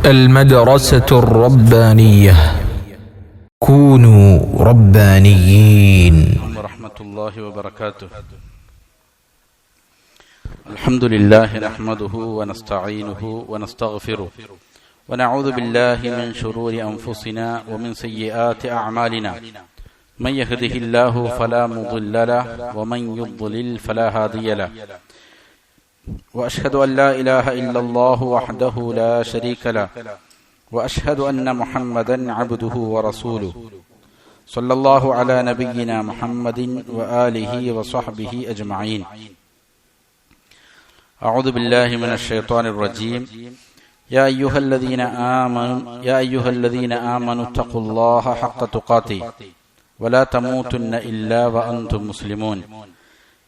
المدرسة الربانية كونوا ربانيين. ورحمة الله وبركاته. الحمد لله نحمده ونستعينه ونستغفره ونعوذ بالله من شرور أنفسنا ومن سيئات أعمالنا. من يهده الله فلا مضل له ومن يضلل فلا هادي له. وأشهد أن لا إله إلا الله وحده لا شريك له وأشهد أن محمدا عبده ورسوله. صلى الله على نبينا محمد وآله وصحبه أجمعين. أعوذ بالله من الشيطان الرجيم. يا أيها الذين آمنوا اتقوا الله حق تقاته ولا تموتن إلا وأنتم مسلمون.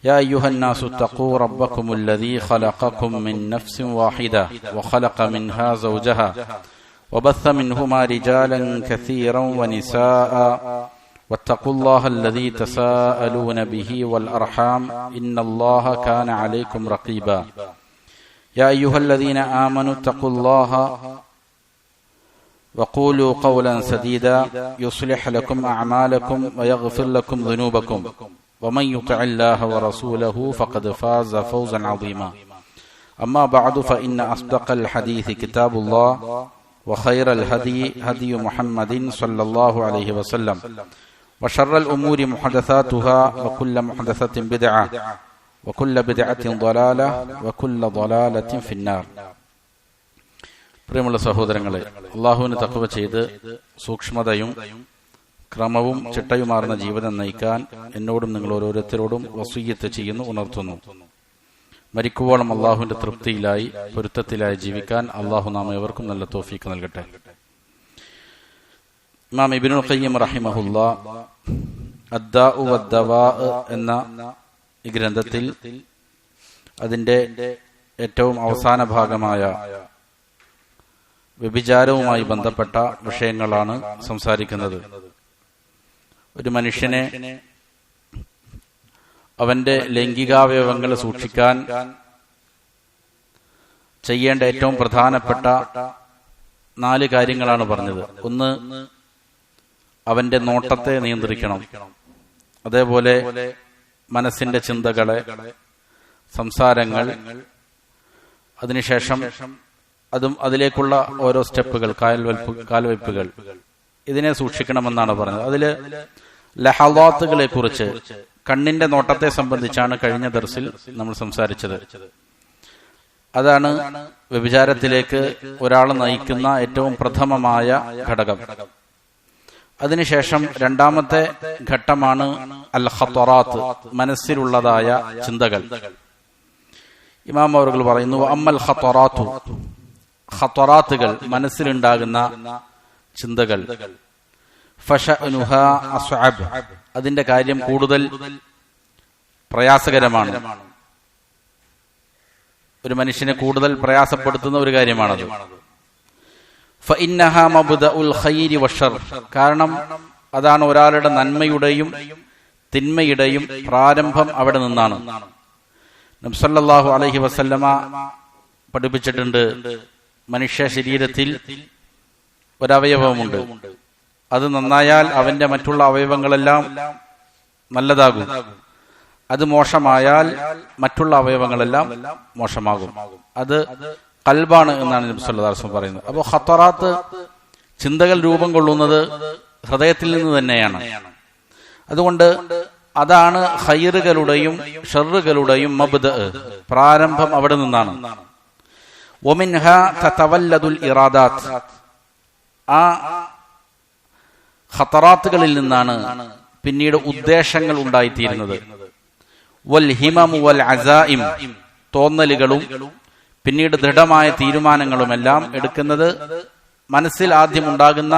يا أيها الناس اتقوا ربكم الذي خلقكم من نفس واحدة وخلق منها زوجها وبث منهما رجالا كثيرا ونساء واتقوا الله الذي تساءلون به والأرحام إن الله كان عليكم رقيبا. يا أيها الذين آمنوا اتقوا الله وقولوا قولا سديدا يصلح لكم أعمالكم ويغفر لكم ذنوبكم ومن يطع الله ورسوله فقد فاز فوزا عظيما. أما بعد فإن أصدق الحديث كتاب الله وخير الهدي هدي محمد صلى الله عليه وسلم وشر الأمور محدثاتها وكل محدثة بدعة وكل بدعة ضلالة وكل ضلالة في النار. പ്രിയമുള്ള സഹോദരങ്ങളെ, അള്ളാഹുവിന് തഖ്വ ചെയ്ത് സൂക്ഷ്മതയും ക്രമവും ചിട്ടയുമാർന്ന ജീവിതം നയിക്കാൻ എന്നോടും നിങ്ങൾ ഓരോരുത്തരോടും വസിയ്യത്ത് ചെയ്യുന്നു, ഉണർത്തുന്നു. മരിക്കുവോളം അള്ളാഹുവിന്റെ തൃപ്തിയിലായി പൊരുത്തത്തിലായി ജീവിക്കാൻ അള്ളാഹു നാം ഏവർക്കും നല്ല തൗഫീഖ് നൽകട്ടെ. ഇമാം ഇബ്നുൽ ഖയ്യിം റഹിമഹുല്ലാ അദ്ദാഉ വദ്ദവാ എന്ന ഈ ഗ്രന്ഥത്തിൽ അതിന്റെ ഏറ്റവും അവസാന ഭാഗമായ വ്യഭിചാരവുമായി ബന്ധപ്പെട്ട വിഷയങ്ങളാണ് സംസാരിക്കുന്നത്. ഒരു മനുഷ്യനെ അവന്റെ ലൈംഗികാവയവങ്ങൾ സൂക്ഷിക്കാൻ ചെയ്യേണ്ട ഏറ്റവും പ്രധാനപ്പെട്ട 4 കാര്യങ്ങളാണ് പറഞ്ഞത്. ഒന്ന്, അവന്റെ നോട്ടത്തെ നിയന്ത്രിക്കണം. അതേപോലെ മനസ്സിന്റെ ചിന്തകളെ, സംസാരങ്ങൾ, അതിനുശേഷം അതിലേക്കുള്ള ഓരോ സ്റ്റെപ്പുകൾ, കാൽവയ്പ്പുകൾ, ഇതിനെ സൂക്ഷിക്കണമെന്നാണ് പറഞ്ഞത്. അതില് ലഹളാത്തുകളെ കുറിച്ച്, കണ്ണിന്റെ നോട്ടത്തെ സംബന്ധിച്ചാണ് കഴിഞ്ഞ ദർസിൽ നമ്മൾ സംസാരിച്ചത്. അതാണ് വ്യഭിചാരത്തിലേക്ക് ഒരാൾ നയിക്കുന്ന ഏറ്റവും പ്രഥമമായ ഘടകം. അതിനുശേഷം രണ്ടാമത്തെ ഘട്ടമാണ് അൽ ഖത്തറാത്ത്, മനസ്സിലുള്ളതായ ചിന്തകൾ. ഇമാം അവറുകൾ പറയുന്നു, അമ്മൽ ഖത്തറാത്തു, ഖത്തറാത്തുകൾ, മനസ്സിലുണ്ടാകുന്ന ചിന്തകൾ, ഫശഅനുഹാ അസ്അബ്, അതിന്റെ കാര്യം കൂടുതൽ പ്രയാസകരമാണ്. ഒരു മനുഷ്യനെ കൂടുതൽ പ്രയാസപ്പെടുത്തുന്ന ഒരു കാര്യമാണത്. ഫഇന്നഹാ മബ്ദഉൽ ഖൈരി വശർ, കാരണം അതാണ് ഒരാളുടെ നന്മയുടെയും തിന്മയുടെയും പ്രാരംഭം അവിടെ നിന്നാണ്. നബി സല്ലല്ലാഹു അലൈഹി വസല്ലമ പഠിപ്പിച്ചിട്ടുണ്ട്, മനുഷ്യ ശരീരത്തിൽ ഒരവയവമുണ്ട്, അത് നന്നായാൽ അവന്റെ മറ്റുള്ള അവയവങ്ങളെല്ലാം നല്ലതാകും. അത് മോശമായാൽ മറ്റുള്ള അവയവങ്ങളെല്ലാം മോശമാകും. അത് ഖൽബാണ് എന്നാണ് നബി സല്ലല്ലാഹു അലൈഹി വസല്ലം പറയുന്നത്. അപ്പോൾ ഖത്തറാത്ത്, ചിന്തകൾ രൂപം കൊള്ളുന്നത് ഹൃദയത്തിൽ നിന്ന് തന്നെയാണ്. അതുകൊണ്ട് അതാണ് ഖൈറുകളുടെയും ഷർറുകളുടെയും മബ്ദഅ, പ്രാരംഭം അവിടെ നിന്നാണ്. വമിൻഹാ തതവല്ലദുൽ ഇറാദാത്ത്, ആ ഖത്തറാത്തുകളിൽ നിന്നാണ് പിന്നീട് ഉദ്ദേശങ്ങൾ ഉണ്ടായിത്തീരുന്നത്. വൽ ഹിമമു വൽ അസായിം, തോന്നലുകളും പിന്നീട് ദൃഢമായ തീരുമാനങ്ങളുമെല്ലാം എടുക്കുന്നത് മനസ്സിൽ ആദ്യം ഉണ്ടാകുന്ന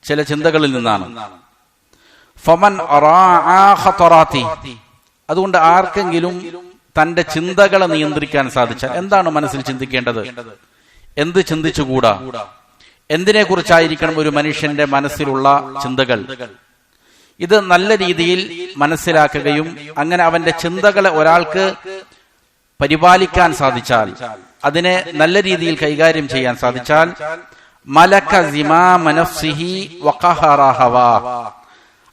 ചില ചിന്തകളിൽ നിന്നാണ്. ഫമൻ റാആ ഖത്തറാത്തി, അതുകൊണ്ട് ആർക്കെങ്കിലും തന്റെ ചിന്തകളെ നിയന്ത്രിക്കാൻ സാധിച്ചാൽ, എന്താണ് മനസ്സിൽ ചിന്തിക്കേണ്ടത്, എന്ത് ചിന്തിച്ചുകൂടാ, എന്തിനെ കുറിച്ചായിരിക്കണം ഒരു മനുഷ്യന്റെ മനസ്സിലുള്ള ചിന്തകൾ, ഇത് നല്ല രീതിയിൽ മനസ്സിലാക്കുകയും അങ്ങനെ അവന്റെ ചിന്തകളെ ഒരാൾക്ക് പരിപാലിക്കാൻ സാധിച്ചാൽ, അതിനെ നല്ല രീതിയിൽ കൈകാര്യം ചെയ്യാൻ സാധിച്ചാൽ മലക സിമാമ നഫ്സിഹി വഖഹറ ഹവാ,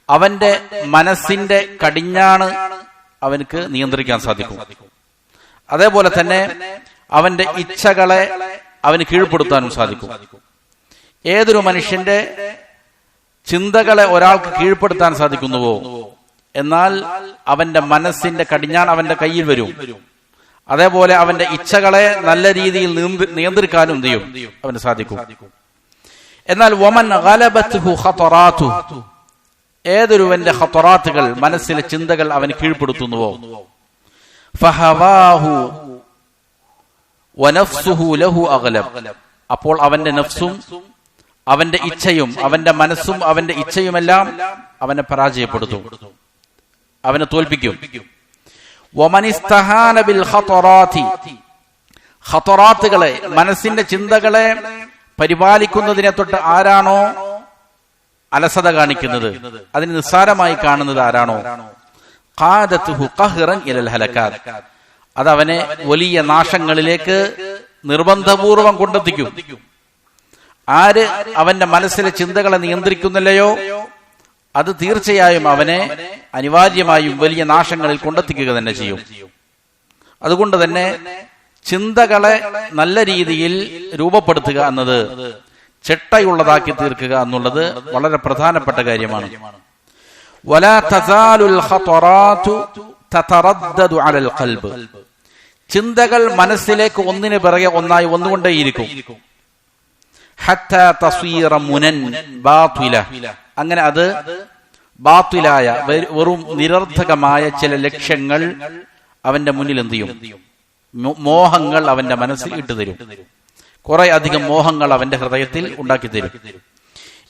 അവന്റെ മനസ്സിന്റെ കടിഞ്ഞാണ് അവനക്ക് നിയന്ത്രിക്കാൻ സാധിക്കും. അതേപോലെ തന്നെ അവന്റെ ഇച്ഛകളെ അവന് കീഴ്പ്പെടുത്താനും സാധിക്കും. ഏതൊരു മനുഷ്യന്റെ ചിന്തകളെ ഒരാൾക്ക് കീഴ്പ്പെടുത്താൻ സാധിക്കുന്നുവോ, എന്നാൽ അവന്റെ മനസ്സിന്റെ കടിഞ്ഞാൺ അവന്റെ കയ്യിൽ വരും. അതേപോലെ അവന്റെ ഇച്ഛകളെ നല്ല രീതിയിൽ നിയന്ത്രിക്കാനും ചെയ്യും അവന് സാധിക്കും. എന്നാൽ വമൻ ഗലബത്ഹു ഖതറാതുഹു, ഏതൊരുവന്റെ ഖതറാത്തുകൾ മനസ്സിലെ ചിന്തകൾ അവന് കീഴ്പ്പെടുത്തുന്നുവോ, ഫഹവാഹു വനഫ്സുഹു ലഹു അഗ്ലബ്, അപ്പോൾ അവന്റെ നഫ്സും അവന്റെ ഇച്ഛയും അവന്റെ മനസ്സും അവന്റെ ഇച്ഛയുമെല്ലാം അവനെ പരാജയപ്പെടുത്തും, അവനെ തോൽപ്പിക്കും. വമനിസ്തഹാന ബിൽ ഖതറാതി, ഖതറാത്തുകളെ മനസ്സിന്റെ ചിന്തകളെ പരിപാലിക്കുന്നതിനെ തൊട്ട് ആരാണോ അലസത കാണിക്കുന്നത്, അതിന് നിസ്സാരമായി കാണുന്നത് ആരാണോ, ഖാദത്തുഹു ഖഹ്റൻ ഇലൽ ഹലകാത്ത്, അത് അവനെ വലിയ നാശങ്ങളിലേക്ക് നിർബന്ധപൂർവം കൊണ്ടെത്തിക്കും. ആര് അവന്റെ മനസ്സിലെ ചിന്തകളെ നിയന്ത്രിക്കുന്നില്ലയോ, അത് തീർച്ചയായും അവനെ അനിവാര്യമായും വലിയ നാശങ്ങളിൽ കൊണ്ടെത്തിക്കുക തന്നെ ചെയ്യും. അതുകൊണ്ട് തന്നെ ചിന്തകളെ നല്ല രീതിയിൽ രൂപപ്പെടുത്തുക എന്നത്, ചിട്ടയുള്ളതാക്കി തീർക്കുക എന്നുള്ളത് വളരെ പ്രധാനപ്പെട്ട കാര്യമാണ്. വലാ തസാലുൽ ഖതറാതു തതറദ്ദദു അലൽ ഖൽബ്, ചിന്തകൾ മനസ്സിലേക്ക് ഒന്നിനു പിറകെ ഒന്നായി വന്നുകൊണ്ടേയിരിക്കും. ഹത്താ തസ്വീറ മുനൻ ബാതില, അങ്ങനെ അത് ബാത്തിലായ വെറും നിരർത്ഥകമായ ചില ലക്ഷ്യങ്ങൾ അവന്റെ മുന്നിൽ എന്ത് ചെയ്യും, മോഹങ്ങൾ അവന്റെ മനസ്സിൽ ഇട്ടുതരും. കുറെ അധികം മോഹങ്ങൾ അവന്റെ ഹൃദയത്തിൽ ഉണ്ടാക്കി തരും.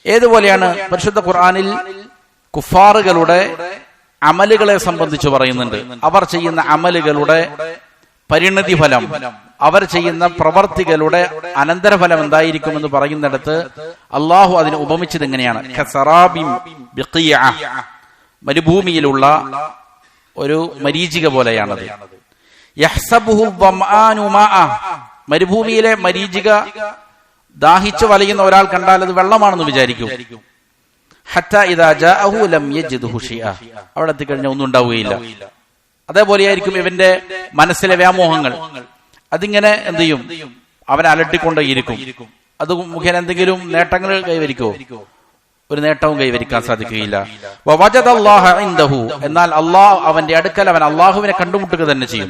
ഏതുപോലെയാണ് പരിശുദ്ധ ഖുർആനിൽ കുഫാറുകളുടെ അമലുകളെ സംബന്ധിച്ച് പറയുന്നുണ്ട്. അവർ ചെയ്യുന്ന അമലുകളുടെ പരിണതി ഫലം, അവർ ചെയ്യുന്ന പ്രവർത്തികളുടെ അനന്തരഫലം എന്തായിരിക്കുമെന്ന് പറയുന്നിടത്ത് അള്ളാഹു അതിനെ ഉപമിച്ചത് എങ്ങനെയാണ്, മരുഭൂമിയിലുള്ള ഒരു മരീചിക പോലെയാണത്. യഹ്സബുഹു ളമ്ആനു മാഅ, മരുഭൂമിയിലെ മരീചിക ദാഹിച്ചു വലയുന്ന ഒരാൾ കണ്ടാൽ അത് വെള്ളമാണെന്ന് വിചാരിക്കും. ഹത്താ ഇദാ ജാഅഹു ലം യജിദ്ഹു ഷൈഅ, അവിടെ എത്തിക്കഴിഞ്ഞാൽ ഒന്നും ഉണ്ടാവുകയില്ല. അതേപോലെയായിരിക്കും ഇവന്റെ മനസ്സിലെ വ്യാമോഹങ്ങൾ. അതിങ്ങനെ എന്ത് ചെയ്യും, അവനെ അലട്ടിക്കൊണ്ടേയിരിക്കും. അത് മുഖേന എന്തെങ്കിലും നേട്ടങ്ങൾ കൈവരിക്കോ, ഒരു നേട്ടവും കൈവരിക്കാൻ സാധിക്കുകയില്ല. വവജദല്ലാഹ ഇൻദഹു, എന്നാൽ അല്ലാഹു അവന്റെ അടുക്കൽ അവൻ അല്ലാഹുവിനെ കണ്ടുമുട്ടുക തന്നെ ചെയ്യും.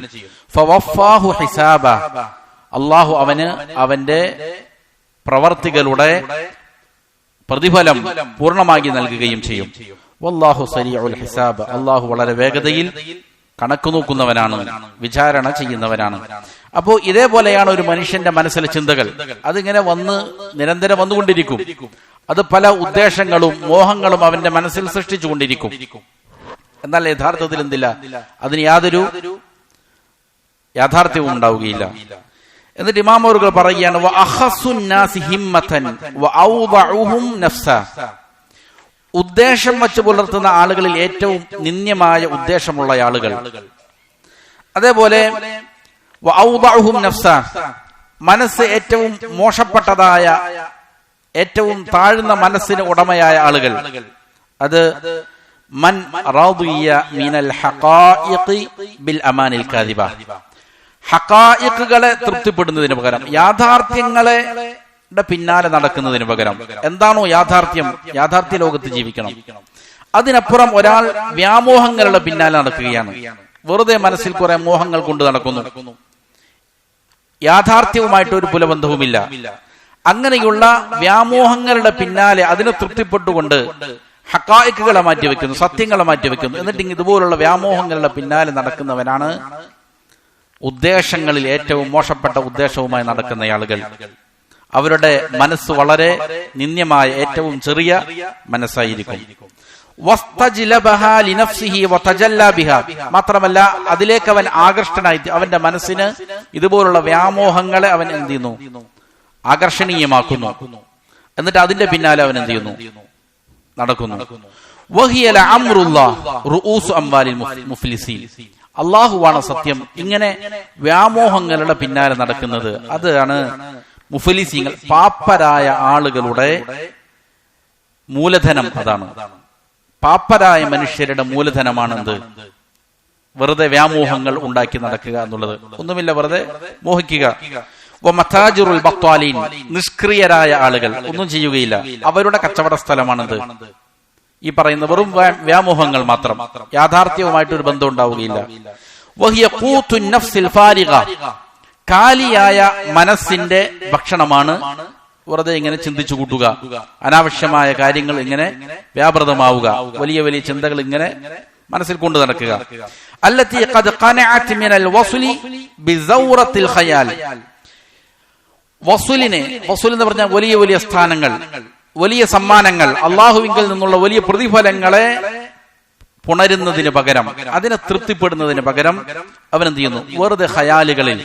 ഫവഫാഹു ഹിസാബ, അല്ലാഹു അവന് അവന്റെ പ്രവർത്തികളുടെ പ്രതിഫലം പൂർണ്ണമായി നൽകുകയും ചെയ്യും. വല്ലാഹു സരീഉൽ ഹിസാബ്, അല്ലാഹു വളരെ വേഗതയിൽ കണക്ക് നോക്കുന്നവനാണ്, വിചാരണ ചെയ്യുന്നവനാണ്. അപ്പോ ഇതേപോലെയാണ് ഒരു മനുഷ്യന്റെ മനസ്സിലെ ചിന്തകൾ. അതിങ്ങനെ നിരന്തരം വന്നുകൊണ്ടിരിക്കും. അത് പല ഉദ്ദേശങ്ങളും മോഹങ്ങളും അവന്റെ മനസ്സിൽ സൃഷ്ടിച്ചുകൊണ്ടിരിക്കും. എന്നാൽ യഥാർത്ഥത്തിൽ എന്തില്ല, അതിന് യാതൊരു യാഥാർത്ഥ്യവും ഉണ്ടാവുകയില്ല. എന്നിട്ട് ഇമാം അവറുകൾ പറയുകയാണ്, ഉദ്ദേശം വച്ച് പുലർത്തുന്ന ആളുകളിൽ ഏറ്റവും നിന്ദ്യമായ ഉദ്ദേശമുള്ള ആളുകൾ. അതേപോലെ മനസ്സ് ഏറ്റവും മോശപ്പെട്ടതായ, ഏറ്റവും താഴ്ന്ന മനസ്സിന് ഉടമയായ ആളുകൾ. അത് മൻ റദിയ മിനൽ ഹഖായിഖി ബിൽ അമാനിൽ കാദിബ, ഹഖായിഖുകളെ തൃപ്തിപ്പെടുന്നതിന് പകരം യാഥാർത്ഥ്യങ്ങളെ പിന്നാലെ നടക്കുന്നതിന് പകരം, എന്താണോ യാഥാർത്ഥ്യം, യാഥാർത്ഥ്യ ലോകത്ത് ജീവിക്കണം. അതിനപ്പുറം ഒരാൾ വ്യാമോഹങ്ങളുടെ പിന്നാലെ നടക്കുകയാണ്. വെറുതെ മനസ്സിൽ കുറെ മോഹങ്ങൾ കൊണ്ട് നടക്കുന്നു, യാഥാർത്ഥ്യവുമായിട്ട് ഒരു പുലബന്ധവുമില്ല. അങ്ങനെയുള്ള വ്യാമോഹങ്ങളുടെ പിന്നാലെ അതിനെ തൃപ്തിപ്പെട്ടുകൊണ്ട് ഹഖായിഖുകളെ മാറ്റിവെക്കുന്നു, സത്യങ്ങളെ മാറ്റിവെക്കുന്നു. എന്നിട്ട് ഇതുപോലുള്ള വ്യാമോഹങ്ങളുടെ പിന്നാലെ നടക്കുന്നവനാണ് ഉദ്ദേശങ്ങളിൽ ഏറ്റവും മോശപ്പെട്ട ഉദ്ദേശവുമായി നടക്കുന്ന ആളുകൾ. അവരുടെ മനസ്സ് വളരെ നിന്ദ്യമായ, ഏറ്റവും ചെറിയ മനസ്സായിരിക്കും. മാത്രമല്ല അതിലേക്ക് അവൻ ആകർഷ്ടനായി, അവന്റെ മനസ്സിന് ഇതുപോലുള്ള വ്യാമോഹങ്ങളെ അവൻ എന്ത് ചെയ്യുന്നു, ആകർഷണീയമാക്കുന്നു. എന്നിട്ട് അതിന്റെ പിന്നാലെ അവൻ എന്ത് ചെയ്യുന്നു, നടക്കുന്നു. അള്ളാഹുവാണ് സത്യം. ഇങ്ങനെ വ്യാമോഹങ്ങളുടെ പിന്നാലെ നടക്കുന്നത് അതാണ് മുഫലിസീങ്ങൾ, പാപ്പരായ ആളുകളുടെ മൂലധനം. അതാണ് പാപ്പരായ മനുഷ്യരുടെ മൂലധനമാണെന്ത്? വെറുതെ വ്യാമോഹങ്ങൾ ഉണ്ടാക്കി നടക്കുക എന്നുള്ളത്. ഒന്നുമില്ല, വെറുതെ മോഹിക്കുക. വമതാജിറുൽ ബത്വാലീൻ, നിഷ്ക്രിയരായ ആളുകൾ, ഒന്നും ചെയ്യുകയില്ല, അവരുടെ കച്ചവട സ്ഥലമാണെന്ത്? ഈ പറയുന്ന വെറും വ്യാമോഹങ്ങൾ മാത്രം, യാഥാർത്ഥ്യവുമായിട്ട് ഒരു ബന്ധം ഉണ്ടാവുകയില്ല. വഹിയ ഖൂതുൻ നഫ്സിൽ ഫാരിഗ, കാലിയായ മനസ്സിന്റെ ഭക്ഷണമാണ് വെറുതെ ഇങ്ങനെ ചിന്തിച്ചു കൂട്ടുക, അനാവശ്യമായ കാര്യങ്ങൾ ഇങ്ങനെ വ്യാപൃതമാവുക, വലിയ വലിയ ചിന്തകൾ ഇങ്ങനെ മനസ്സിൽ കൊണ്ടു നടക്കുക. അല്ലത്തി ഖദ് ഖനഅത് മിനൽ വസ്ലി ബിസൗറത്തിൽ ഖയാൽ, വസുൽ എന്ന് പറഞ്ഞാൽ വലിയ വലിയ സ്ഥാനങ്ങൾ, വലിയ സമ്മാനങ്ങൾ, അള്ളാഹുവിങ്കിൽ നിന്നുള്ള വലിയ പ്രതിഫലങ്ങളെ പുണരുന്നതിന് പകരം, അതിനെ തൃപ്തിപ്പെടുന്നതിന് പകരം അവനെന്ത് ചെയ്യുന്നു? വെറുതെ ഖയാലുകളിൽ,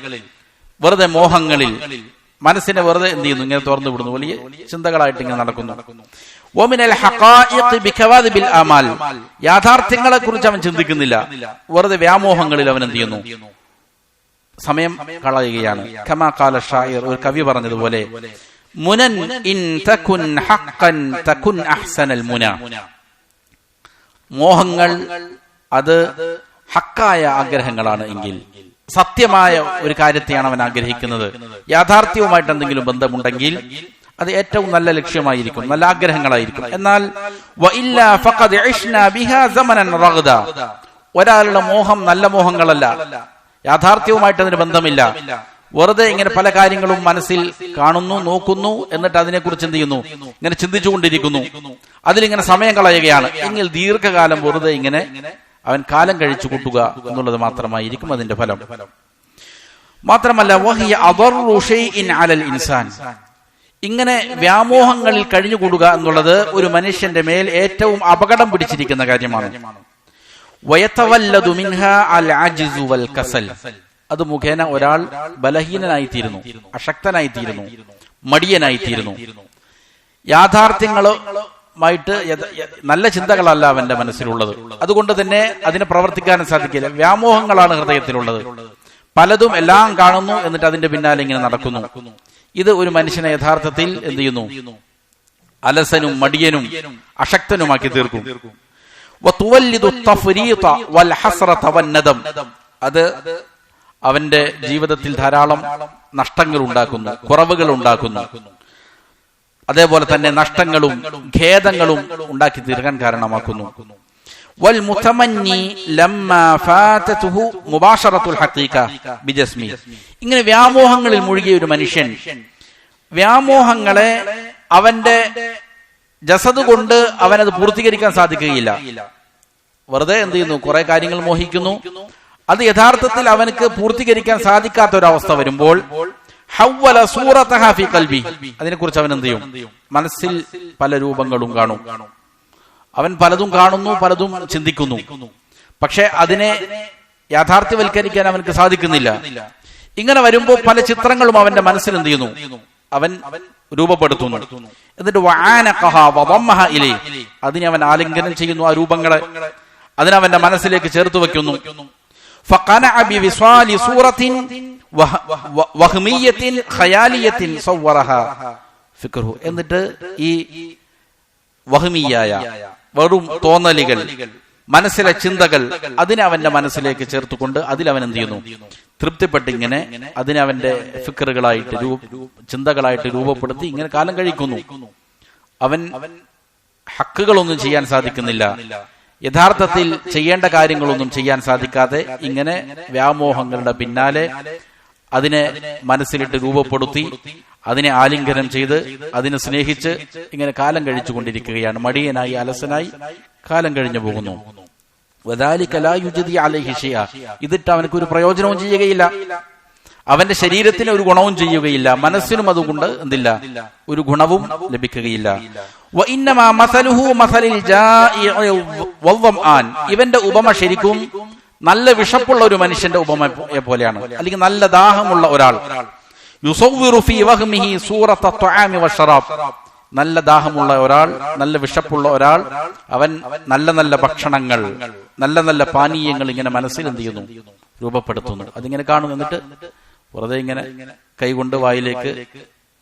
വെറുതെ മോഹങ്ങളിൽ മനസ്സിനെ വെറുതെ എന്ത് ചെയ്യുന്നു? ഇങ്ങനെ തുറന്നു വിടുന്നു, വലിയ ചിന്തകളായിട്ട് ഇങ്ങനെ നടക്കുന്നു. വമിനൽ ഹഖായിഖ് ബികവാദിബിൽ അമാൽ, യാഥാർത്ഥ്യങ്ങളെ കുറിച്ച് അവൻ ചിന്തിക്കുന്നില്ല, വെറുതെ വ്യാമോഹങ്ങളിൽ അവൻ എന്ത് ചെയ്യുന്നു? സമയം കളയുകയാണ്. കമാ ഖാല ഷായിർ, ഒരു കവി പറഞ്ഞതുപോലെ, മുനൻ ഇൻ തകുൻ ഹഖൻ തകുൻ അഹ്സനൽ മുന, മോഹങ്ങൾ അത് ഹക്കായ ആഗ്രഹങ്ങളാണ് എങ്കിൽ, സത്യമായ ഒരു കാര്യത്തെയാണ് അവൻ ആഗ്രഹിക്കുന്നത്, യാഥാർത്ഥ്യവുമായിട്ട് എന്തെങ്കിലും ബന്ധമുണ്ടെങ്കിൽ അത് ഏറ്റവും നല്ല ലക്ഷ്യമായിരിക്കും, നല്ല ആഗ്രഹങ്ങളായിരിക്കും. എന്നാൽ വഇല്ലാ ഫഖദ് ഇശ്നാ ബിഹാ സമനൻ റഗ്ദ, ഒരാളുടെ മോഹം നല്ല മോഹങ്ങളല്ല, യാഥാർത്ഥ്യവുമായിട്ട് അതിന് ബന്ധമില്ല, വെറുതെ ഇങ്ങനെ പല കാര്യങ്ങളും മനസ്സിൽ കാണുന്നു, നോക്കുന്നു, എന്നിട്ട് അതിനെക്കുറിച്ച് എന്ത് ചെയ്യുന്നു? ഇങ്ങനെ ചിന്തിച്ചുകൊണ്ടിരിക്കുന്നു, അതിലിങ്ങനെ സമയം കളയുകയാണ് എങ്കിൽ ദീർഘകാലം വെറുതെ ഇങ്ങനെ അവൻ കാലം കഴിച്ചു കൂട്ടുക എന്നുള്ളത് മാത്രമായിരിക്കും അതിന്റെ ഫലം. മാത്രമല്ല വഹിയ അദറു ഷൈഇൻ അലൽ ഇൻസാൻ, ഇങ്ങനെ വ്യാമോഹങ്ങളിൽ കഴിഞ്ഞുകൂടുക എന്നുള്ളത് ഒരു മനുഷ്യന്റെ മേൽ ഏറ്റവും അപകടം പിടിച്ചിരിക്കുന്ന കാര്യമാണ്. വയതവല്ലദു മിൻഹാ അൽ അജ്സു വൽ കസൽ, അത് മുഖേന ഒരാൾ ബലഹീനനായിത്തീരുന്നു, അശക്തനായിത്തീരുന്നു, മടിയനായിത്തീരുന്നു. യാഥാർത്ഥ്യങ്ങളുമായിട്ട് നല്ല ചിന്തകളല്ല അവന്റെ മനസ്സിലുള്ളത്, അതുകൊണ്ട് തന്നെ അതിനെ പ്രവർത്തിക്കാനും സാധിക്കില്ല. വ്യാമോഹങ്ങളാണ് ഹൃദയത്തിലുള്ളത്, പലതും എല്ലാം കാണുന്നു, എന്നിട്ട് അതിന്റെ പിന്നാലെ ഇങ്ങനെ നടക്കുന്നു. ഇത് ഒരു മനുഷ്യനെ യഥാർത്ഥത്തിൽ എന്ത് ചെയ്യുന്നു? അലസനും മടിയനും അശക്തനുമാക്കി തീർക്കും. അത് അവന്റെ ജീവിതത്തിൽ ധാരാളം നഷ്ടങ്ങൾ ഉണ്ടാക്കുന്നു, കുറവുകൾ ഉണ്ടാക്കുന്നു. അതേപോലെ തന്നെ നഷ്ടങ്ങളും ഖേദങ്ങളും ഉണ്ടാക്കി തീർക്കാൻ കാരണമാക്കുന്നു. ഇങ്ങനെ വ്യാമോഹങ്ങളിൽ മുഴുകിയ ഒരു മനുഷ്യൻ വ്യാമോഹങ്ങളെ അവന്റെ ജസദ് കൊണ്ട് അവനത് പൂർത്തീകരിക്കാൻ സാധിക്കുകയില്ല. വെറുതെ എന്ത് ചെയ്യുന്നു? കുറെ കാര്യങ്ങൾ മോഹിക്കുന്നു, അത് യഥാർത്ഥത്തിൽ അവനക്ക് പൂർത്തീകരിക്കാൻ സാധിക്കാത്ത ഒരവസ്ഥ വരുമ്പോൾ അതിനെക്കുറിച്ച് അവൻ എന്ത് ചെയ്യും? മനസ്സിൽ പല രൂപങ്ങളും കാണും, അവൻ പലതും കാണുന്നു, പലതും ചിന്തിക്കുന്നു, പക്ഷെ അതിനെ യാഥാർത്ഥ്യവൽക്കരിക്കാൻ അവനക്ക് സാധിക്കുന്നില്ല. ഇങ്ങനെ വരുമ്പോൾ പല ചിത്രങ്ങളും അവന്റെ മനസ്സിൽ എന്ത് ചെയ്യുന്നു? അവൻ രൂപപ്പെടുത്തുന്നു. എന്നിട്ട് അതിനെ അവൻ ആലിംഗനം ചെയ്യുന്നു, ആ രൂപങ്ങളെ അതിനവന്റെ മനസ്സിലേക്ക് ചേർത്ത് വെക്കുന്നു. എന്നിട്ട് ഈ വഹ്മിയായ വെറും തോന്നലുകൾ, മനസ്സിലെ ചിന്തകൾ, അതിനെ അവന്റെ മനസ്സിലേക്ക് ചേർത്തുകൊണ്ട് അതിലവൻ എന്ത് ചെയ്യുന്നു? തൃപ്തിപ്പെട്ട് ഇങ്ങനെ അതിനെ അവന്റെ ഫിക്റുകളായിട്ട് ചിന്തകളായിട്ട് രൂപപ്പെടുത്തി ഇങ്ങനെ കാലം കഴിക്കുന്നു. അവൻ ഹക്കുകളൊന്നും ചെയ്യാൻ സാധിക്കുന്നില്ല, യഥാർത്ഥത്തിൽ ചെയ്യേണ്ട കാര്യങ്ങളൊന്നും ചെയ്യാൻ സാധിക്കാതെ ഇങ്ങനെ വ്യാമോഹങ്ങളുടെ പിന്നാലെ അതിനെ മനസ്സിലിട്ട് രൂപപ്പെടുത്തി അതിനെ ആലിംഗനം ചെയ്ത് അതിനെ സ്നേഹിച്ച് ഇങ്ങനെ കാലം കഴിച്ചു കൊണ്ടിരിക്കുകയാണ്. മടിയനായി അലസനായി കാലം കഴിഞ്ഞു പോകുന്നു. ഇതിട്ട് അവനക്ക് ഒരു പ്രയോജനവും ചെയ്യുകയില്ല, അവന്റെ ശരീരത്തിന് ഒരു ഗുണവും ചെയ്യുകയില്ല, മനസ്സിനും അതുകൊണ്ട് എന്തില്ല? ഒരു ഗുണവും ലഭിക്കുകയില്ല. ഇവന്റെ ഉപമ ശരിക്കും നല്ല വിശപ്പുള്ള ഒരു മനുഷ്യന്റെ ഉപമയെ പോലെയാണ്, അല്ലെങ്കിൽ നല്ല ദാഹമുള്ള ഒരാൾ. നല്ല ദാഹമുള്ള ഒരാൾ, നല്ല വിശപ്പുള്ള ഒരാൾ, അവൻ നല്ല നല്ല ഭക്ഷണങ്ങൾ, നല്ല നല്ല പാനീയങ്ങൾ ഇങ്ങനെ മനസ്സിൽ എന്ത് ചെയ്യുന്നു, രൂപപ്പെടുത്തുന്നു. അതിങ്ങനെ കാണുന്നു. എന്നിട്ട് വെറുതെ ഇങ്ങനെ കൈകൊണ്ട് വായിലേക്ക്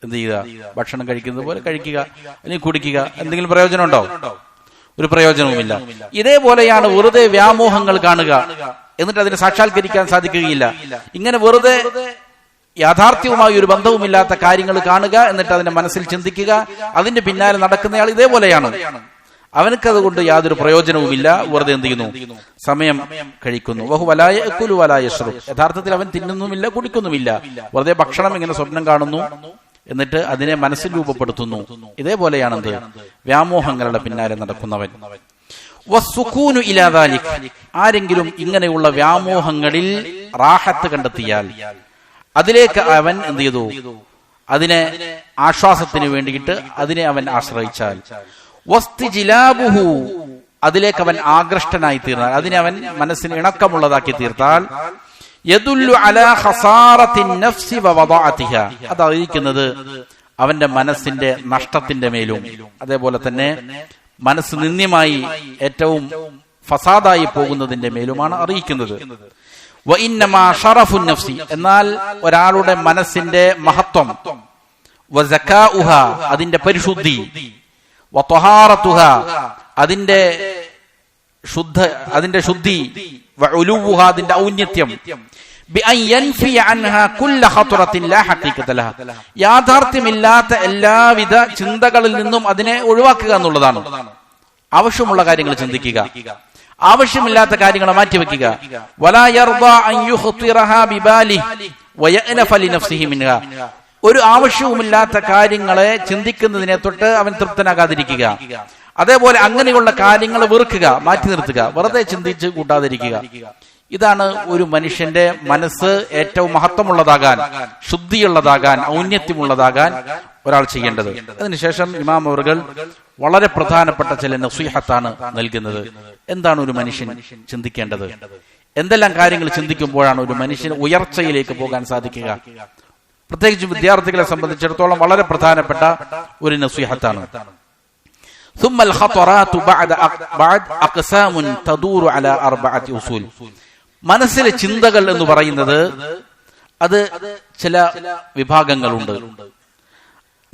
എന്ത് ചെയ്യുക, ഭക്ഷണം കഴിക്കുന്നത് പോലെ കഴിക്കുക, അല്ലെങ്കിൽ കുടിക്കുക. എന്തെങ്കിലും പ്രയോജനം ഉണ്ടോ? ഒരു പ്രയോജനവുമില്ല. ഇതേപോലെയാണ് വെറുതെ വ്യാമോഹങ്ങൾ കാണുക, എന്നിട്ട് അതിനെ സാക്ഷാത്കരിക്കാൻ സാധിക്കുകയില്ല. ഇങ്ങനെ വെറുതെ യാഥാർത്ഥ്യവുമായി ഒരു ബന്ധവുമില്ലാത്ത കാര്യങ്ങൾ കാണുക, എന്നിട്ട് അതിനെ മനസ്സിൽ ചിന്തിക്കുക, അതിന്റെ പിന്നാലെ നടക്കുന്നയാൾ ഇതേപോലെയാണ്. അവനക്കതുകൊണ്ട് യാതൊരു പ്രയോജനവുമില്ല. വെറുതെ എന്ത് ചെയ്യുന്നു, സമയം കഴിക്കുന്നു. യഥാർത്ഥത്തിൽ അവൻ തിന്നുന്നുമില്ല, കുടിക്കുന്നുമില്ല. വെറുതെ ഭക്ഷണം ഇങ്ങനെ സ്വപ്നം കാണുന്നു, എന്നിട്ട് അതിനെ മനസ്സിൽ രൂപപ്പെടുത്തുന്നു. ഇതേപോലെയാണെന്ത്, വ്യാമോഹങ്ങളുടെ പിന്നാലെ നടക്കുന്നവൻ. വസ്സുകൂനു ഇലാ ദാലിക്, ആരെങ്കിലും ഇങ്ങനെയുള്ള വ്യാമോഹങ്ങളിൽ റാഹത്ത് കണ്ടെത്തിയാൽ അതിലേക്ക് അവൻ എന്ത് ചെയ്തു, അതിനെ ആശ്വാസത്തിന് വേണ്ടിയിട്ട് അതിനെ അവൻ ആശ്രയിച്ചാൽ, വസ്തിജിലാബുഹു, അതിലേക്ക് അവൻ ആകൃഷ്ടനായി തീർന്നാൽ, അതിനെ അവൻ മനസ്സിന് ഇണക്കമുള്ളതാക്കി തീർത്താൽ, യദുല്ലു അലാ ഖസാറത്തിൻ നഫ്സി വവദഅതിഹ, അതറിയിക്കുന്നത് അവന്റെ മനസ്സിന്റെ നഷ്ടത്തിന്റെ മേലും അതേപോലെ തന്നെ മനസ്സ് നിന്ദ്യമായി ഏറ്റവും ഫസാദായി പോകുന്നതിന്റെ മേലുമാണ് അറിയിക്കുന്നത്. വഇന്നമാ ഷറഫുൻ നഫ്സി, എന്നാൽ ഒരാളുടെ മനസ്സിന്റെ മഹത്വം, വസകാഉഹ, അതിന്റെ പരിശുദ്ധി, വതഹാറതുഹ, അതിന്റെ ശുദ്ധി, വഉലുവുഹ, അതിന്റെ ഔന്നത്യം, ബിഅൻ യൻഫി അൻഹാ കുല്ല ഖത്റത്തിൻ ലാ ഹഖീഖത ലഹ, യാഥാർത്ഥ്യമില്ലാത്ത എല്ലാവിധ ചിന്തകളിൽ നിന്നും അതിനെ ഒഴിവാക്കുക എന്നുള്ളതാണ്. ആവശ്യമുള്ള കാര്യങ്ങൾ ചിന്തിക്കുക, ആവശ്യമില്ലാത്ത കാര്യങ്ങളെ മാറ്റിവെക്കുക. വലാ യർദാ അൻ യുഖ്തിറഹാ ബിബാലി വയഅനഫ ലിനഫ്സിഹി മിൻഹാ, ഒരു ആവശ്യവുമില്ലാത്ത കാര്യങ്ങളെ ചിന്തിക്കുന്നതിനെ തൊട്ട് അവൻ തൃപ്തനാകാതിരിക്കുക. അതേപോലെ അങ്ങനെയുള്ള കാര്യങ്ങൾ വെറുക്കുക, മാറ്റി നിർത്തുക, വെറുതെ ചിന്തിച്ച് കൂട്ടാതിരിക്കുക. ഇതാണ് ഒരു മനുഷ്യന്റെ മനസ്സ് ഏറ്റവും മഹത്വമുള്ളതാകാൻ, ശുദ്ധിയുള്ളതാകാൻ, ഔന്നത്യമുള്ളതാകാൻ ഒരാൾ ചെയ്യേണ്ടത്. അതിനുശേഷം ഇമാം അവറുകൾ വളരെ പ്രധാനപ്പെട്ട ചില നസീഹത്താണ് നൽകുന്നത്. എന്താണ് ഒരു മനുഷ്യൻ ചിന്തിക്കേണ്ടത്, എന്തെല്ലാം കാര്യങ്ങൾ ചിന്തിക്കുമ്പോഴാണ് ഒരു മനുഷ്യന് ഉയർച്ചയിലേക്ക് പോകാൻ സാധിക്കുക. പ്രത്യേകിച്ച് വിദ്യാർത്ഥികളെ സംബന്ധിച്ചിടത്തോളം വളരെ പ്രധാനപ്പെട്ട ഒരു നസീഹത്താണ്. ثم الخطرات بعد أقسام تدور على أربعة أصول. മനസ്സിലെ ചിന്തകൾ എന്ന് പറയുന്നത് അത് ചില വിഭാഗങ്ങളുണ്ട്.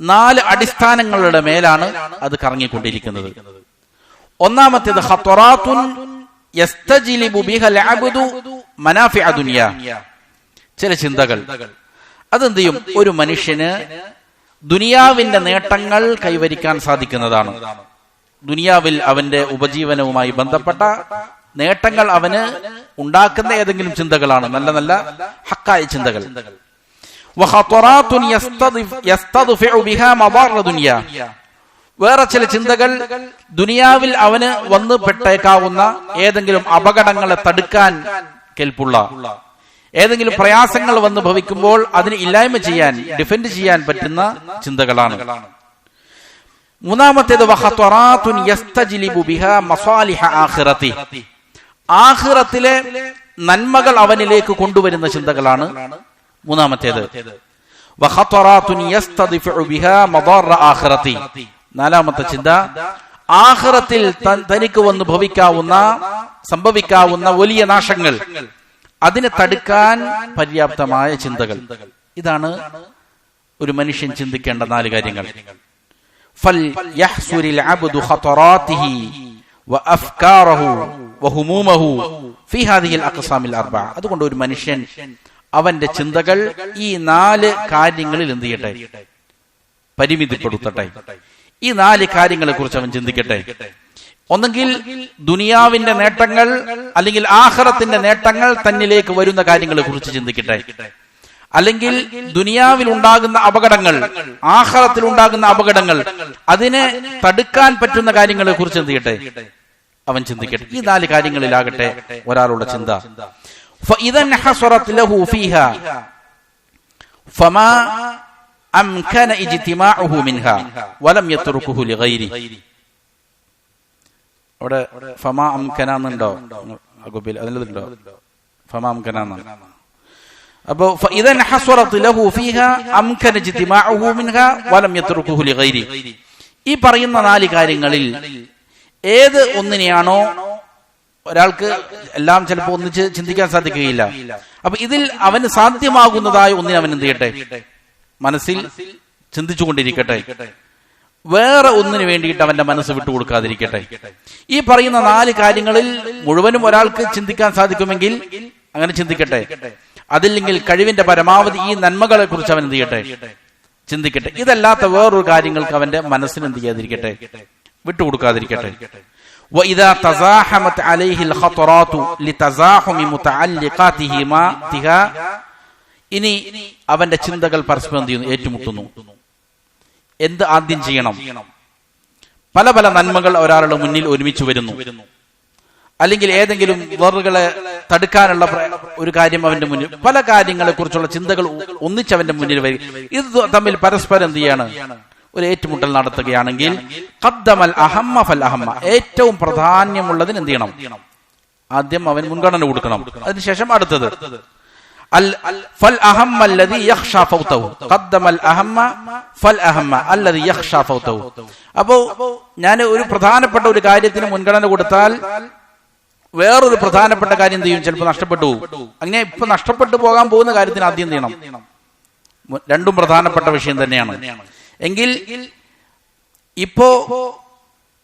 4 അടിസ്ഥാനങ്ങളുടെ മേലാണ് അത് കറങ്ങിക്കൊണ്ടിരിക്കുന്നത്. ഒന്നാമത്തേത് ഖത്റാത്തുൻ യസ്തജ്ലിബു ബിഹൽ അബ്ദു മനാഫിഅ ദുനിയ, ചില ചിന്തകൾ അതെന്ത് ചെയ്യും, ഒരു മനുഷ്യന് ദുനിയാവിന്റെ നേട്ടങ്ങൾ കൈവരിക്കാൻ സാധിക്കുന്നതാണ്. ദുനിയാവിൽ അവന്റെ ഉപജീവനവുമായി ബന്ധപ്പെട്ട നേട്ടങ്ങൾ അവന് ഉണ്ടാക്കുന്ന ഏതെങ്കിലും ചിന്തകളാണ്, നല്ല നല്ല ഹക്കായ ചിന്തകൾ. വേറെ ചില ചിന്തകൾ ദുനിയാവിൽ അവന് വന്നു പെട്ടേക്കാവുന്ന ഏതെങ്കിലും അപകടങ്ങളെ തടുക്കാൻ കെൽപ്പുള്ള, ഏതെങ്കിലും പ്രയാസങ്ങൾ വന്ന് ഭവിക്കുമ്പോൾ അതിന് ഇല്ലായ്മ ചെയ്യാൻ, ഡിഫെൻഡ് ചെയ്യാൻ പറ്റുന്ന ചിന്തകളാണ്. മൂന്നാമത്തേത് വഖത്റാത്തുൻ യസ്തജ്ലിബു ബിഹാ മസാലിഹ ആഖിറതി, ആഖിറത്തിലെ നന്മകൾ അവനിലേക്ക് കൊണ്ടുവരുന്ന ചിന്തകളാണ് മൂന്നാമത്തേത്. വഖത്റാത്തുൻ യസ്തദ്ഫിഉ ബിഹാ മദാറ ആഖിറതി, നാലാമത്തെ ചിന്ത ആഖിറത്തിൽ തനിക്ക് വന്ന് സംഭവിക്കാവുന്ന വലിയ നാശങ്ങൾ, അതിനെ തടുക്കാൻ പര്യാപ്തമായ ചിന്തകൾ. ഇതാണ് ഒരു മനുഷ്യൻ ചിന്തിക്കേണ്ട 4 കാര്യങ്ങൾ. ഫൽ യഹ്സുരിൽ അബ്ദു ഖതറാതിഹി വഅഫ്കാറഹു വഹുമൂമഹു ഫീ ഹാദിഹിൽ അഖ്സാമിൽ 4. അതുകൊണ്ട് ഒരു മനുഷ്യൻ അവന്റെ ചിന്തകൾ ഈ 4 കാര്യങ്ങളിൽ എന്ത് ചെയ്യട്ടെ, പരിമിതിപ്പെടുത്തട്ടെ. ഈ 4 കാര്യങ്ങളെ കുറിച്ച് അവൻ ചിന്തിക്കട്ടെ. ഒന്നെങ്കിൽ ദുനിയാവിന്റെ നേട്ടങ്ങൾ അല്ലെങ്കിൽ ആഖിറത്തിന്റെ നേട്ടങ്ങൾ തന്നിലേക്ക് വരുന്ന കാര്യങ്ങളെ കുറിച്ച് ചിന്തിക്കട്ടെ, അല്ലെങ്കിൽ ദുനിയാവിൽ ഉണ്ടാകുന്ന അപകടങ്ങൾ, ആഖിറത്തിൽ ഉണ്ടാകുന്ന അപകടങ്ങൾ, അതിനെ തടുക്കാൻ പറ്റുന്ന കാര്യങ്ങളെ കുറിച്ച് എന്ത് ചെയ്യട്ടെ, അവൻ ചിന്തിക്കട്ടെ. ഈ 4 കാര്യങ്ങളിലാകട്ടെ ഒരാളുടെ ചിന്ത. ഫഇദൻ ഹസറത് ലഹു ഫീഹാ ഫമാ അംകന ഇജ്തിമാഉഹു മിൻഹാ വലം യത്റുകുഹു ലിഗൈരി. അവിടെ ഫമാ അംകന എന്നുണ്ടോ? അതിലുണ്ടോ ഫമാ അംകന? അപ്പോ ഫഇദൻ ഹസറത് ലഹു ഫീഹാ അംകന ഇജ്തിമാഉഹു മിൻഹാ വലം യത്റുകുഹു ലിഗൈരി. ഈ പറയുന്ന 4 കാര്യങ്ങളിൽ ഏത് ഒന്നിനെയാണോ ഒരാൾക്ക് എല്ലാം ചിലപ്പോൾ ഒന്നിച്ച് ചിന്തിക്കാൻ സാധിക്കുകയില്ല. അപ്പൊ ഇതിൽ അവന് സാധ്യമാകുന്നതായ ഒന്നിനെ അവൻ എന്ത് ചെയ്യട്ടെ, മനസ്സിൽ ചിന്തിച്ചുകൊണ്ടിരിക്കട്ടെ. വേറെ ഒന്നിനു വേണ്ടിയിട്ട് അവന്റെ മനസ്സ് വിട്ടുകൊടുക്കാതിരിക്കട്ടെ. ഈ പറയുന്ന 4 കാര്യങ്ങളിൽ മുഴുവനും ഒരാൾക്ക് ചിന്തിക്കാൻ സാധിക്കുമെങ്കിൽ അങ്ങനെ ചിന്തിക്കട്ടെ. അതില്ലെങ്കിൽ കഴിവിന്റെ പരമാവധി ഈ നന്മകളെ കുറിച്ച് അവൻ എന്ത് ചെയ്യട്ടെ, ചിന്തിക്കട്ടെ. ഇതല്ലാത്ത വേറൊരു കാര്യങ്ങൾക്ക് അവന്റെ മനസ്സിന് എന്ത് ചെയ്യാതിരിക്കട്ടെ, വിട്ടുകൊടുക്കാതിരിക്കട്ടെ. وَإِذَا تَزَاحَمَتْ عَلَيْهِ الْخَطَرَاتُ لِتَزَاحُمِ مُتَعَلِّقَاتِهِمَا. ഇനി അവന്റെ ചിന്തകൾ പരസ്പരം എന്ത് ചെയ്യുന്നു, ഏറ്റുമുട്ടുന്നു. എന്ത് ആദ്യം ചെയ്യണം? പല പല നന്മകൾ ഒരാളുടെ മുന്നിൽ ഒരുമിച്ച് വരുന്നു, അല്ലെങ്കിൽ ഏതെങ്കിലും വേറുകളെ തടുക്കാനുള്ള ഒരു കാര്യം അവന്റെ മുന്നിൽ, പല കാര്യങ്ങളെ കുറിച്ചുള്ള ചിന്തകൾ ഒന്നിച്ചവന്റെ മുന്നിൽ വരും. ഇത് തമ്മിൽ പരസ്പരം എന്ത് ചെയ്യാണ്, ഒരു ഏറ്റുമുട്ടൽ നടത്തുകയാണെങ്കിൽ ഖദ്ദമൽ അഹമ്മ ഫൽ അഹമ്മ, ഏറ്റവും പ്രാധാന്യമുള്ളതിന് എന്ത് ചെയ്യണം, ആദ്യം അവൻ മുൻഗണന കൊടുക്കണം. അതിനുശേഷം അടുത്തത് ഫൽ അഹമ്മ അല്ലദീ യഖ്ശാ ഫൗതഹു, ഖദ്ദമൽ അഹമ്മ ഫൽ അഹമ്മ അല്ലദീ യഖ്ശാ ഫൗതഹു. അപ്പോ ഞാൻ ഒരു പ്രധാനപ്പെട്ട ഒരു കാര്യത്തിന് മുൻഗണന കൊടുത്താൽ വേറൊരു പ്രധാനപ്പെട്ട കാര്യം എന്ത് ചെയ്യും, ചിലപ്പോൾ നഷ്ടപ്പെട്ടു പോകും. അങ്ങനെ ഇപ്പൊ നഷ്ടപ്പെട്ടു പോകാൻ പോകുന്ന കാര്യത്തിന് ആദ്യം എന്ത് ചെയ്യണം, രണ്ടും പ്രധാനപ്പെട്ട വിഷയം തന്നെയാണ്. എങ്കിൽ ഇപ്പോ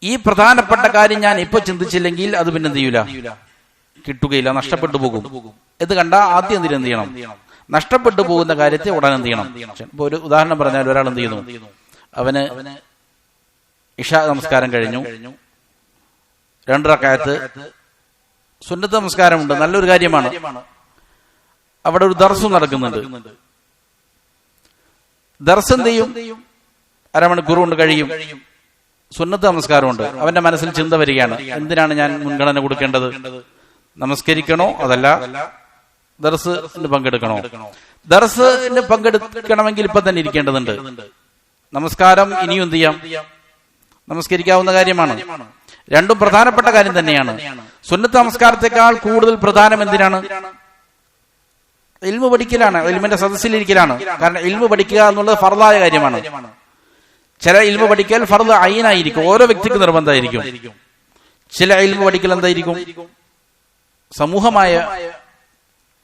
ഈ പ്രധാനപ്പെട്ട കാര്യം ഞാൻ ഇപ്പൊ ചിന്തിച്ചില്ലെങ്കിൽ അത് പിന്നെ എന്ത് ചെയ്യൂല, കിട്ടുകയില്ല, നഷ്ടപ്പെട്ടു പോകും. ഇത് കണ്ട ആദ്യം എന്ത് ചെയ്യണം, നഷ്ടപ്പെട്ടു പോകുന്ന കാര്യത്തെ ഉടനെ എന്ത് ചെയ്യണം. ഇപ്പൊ ഒരു ഉദാഹരണം പറഞ്ഞാൽ, ഒരാൾ എന്ത് ചെയ്യുന്നു, അവന് ഇശാ നമസ്കാരം കഴിഞ്ഞു, 2 റക്അത്ത് സുന്നത്ത് നമസ്കാരമുണ്ട്, നല്ലൊരു കാര്യമാണ്. അവിടെ ഒരു ദർസും നടക്കുന്നുണ്ട്. ദർസ് എന്ത് ചെയ്യും, അരമണിക്കൂർ കൊണ്ട് കഴിയും. സുന്നത്ത് നമസ്കാരമുണ്ട്. അവന്റെ മനസ്സിൽ ചിന്ത വരികയാണ്, എന്തിനാണ് ഞാൻ മുൻഗണന കൊടുക്കേണ്ടത്, നമസ്കരിക്കണോ അതല്ല ദർസിന് പങ്കെടുക്കണോ? ദർസിന് പങ്കെടുക്കണമെങ്കിൽ ഇപ്പൊ തന്നെ ഇരിക്കേണ്ടതുണ്ട്. നമസ്കാരം ഇനിയും എന്ത് ചെയ്യാം, നമസ്കരിക്കാവുന്ന കാര്യമാണ്. രണ്ടും പ്രധാനപ്പെട്ട കാര്യം തന്നെയാണ്. സുന്നത്ത് നമസ്കാരത്തെക്കാൾ കൂടുതൽ പ്രധാനം എന്തിനാണ്, ഇൽമു പഠിക്കലാണ്, ഇൽമിന്റെ സദസ്സിലിരിക്കലാണ്. കാരണം ഇൽമു പഠിക്കുക എന്നുള്ളത് ഫർദായ കാര്യമാണ്. ചില ഇൽമു പഠിക്കൽ ഫർദ് ഐനായിരിക്കും, ഓരോ വ്യക്തിക്ക് നിർബന്ധമായിരിക്കും. ചില ഇൽമു പഠിക്കൽ എന്തായിരിക്കും, സമൂഹമായ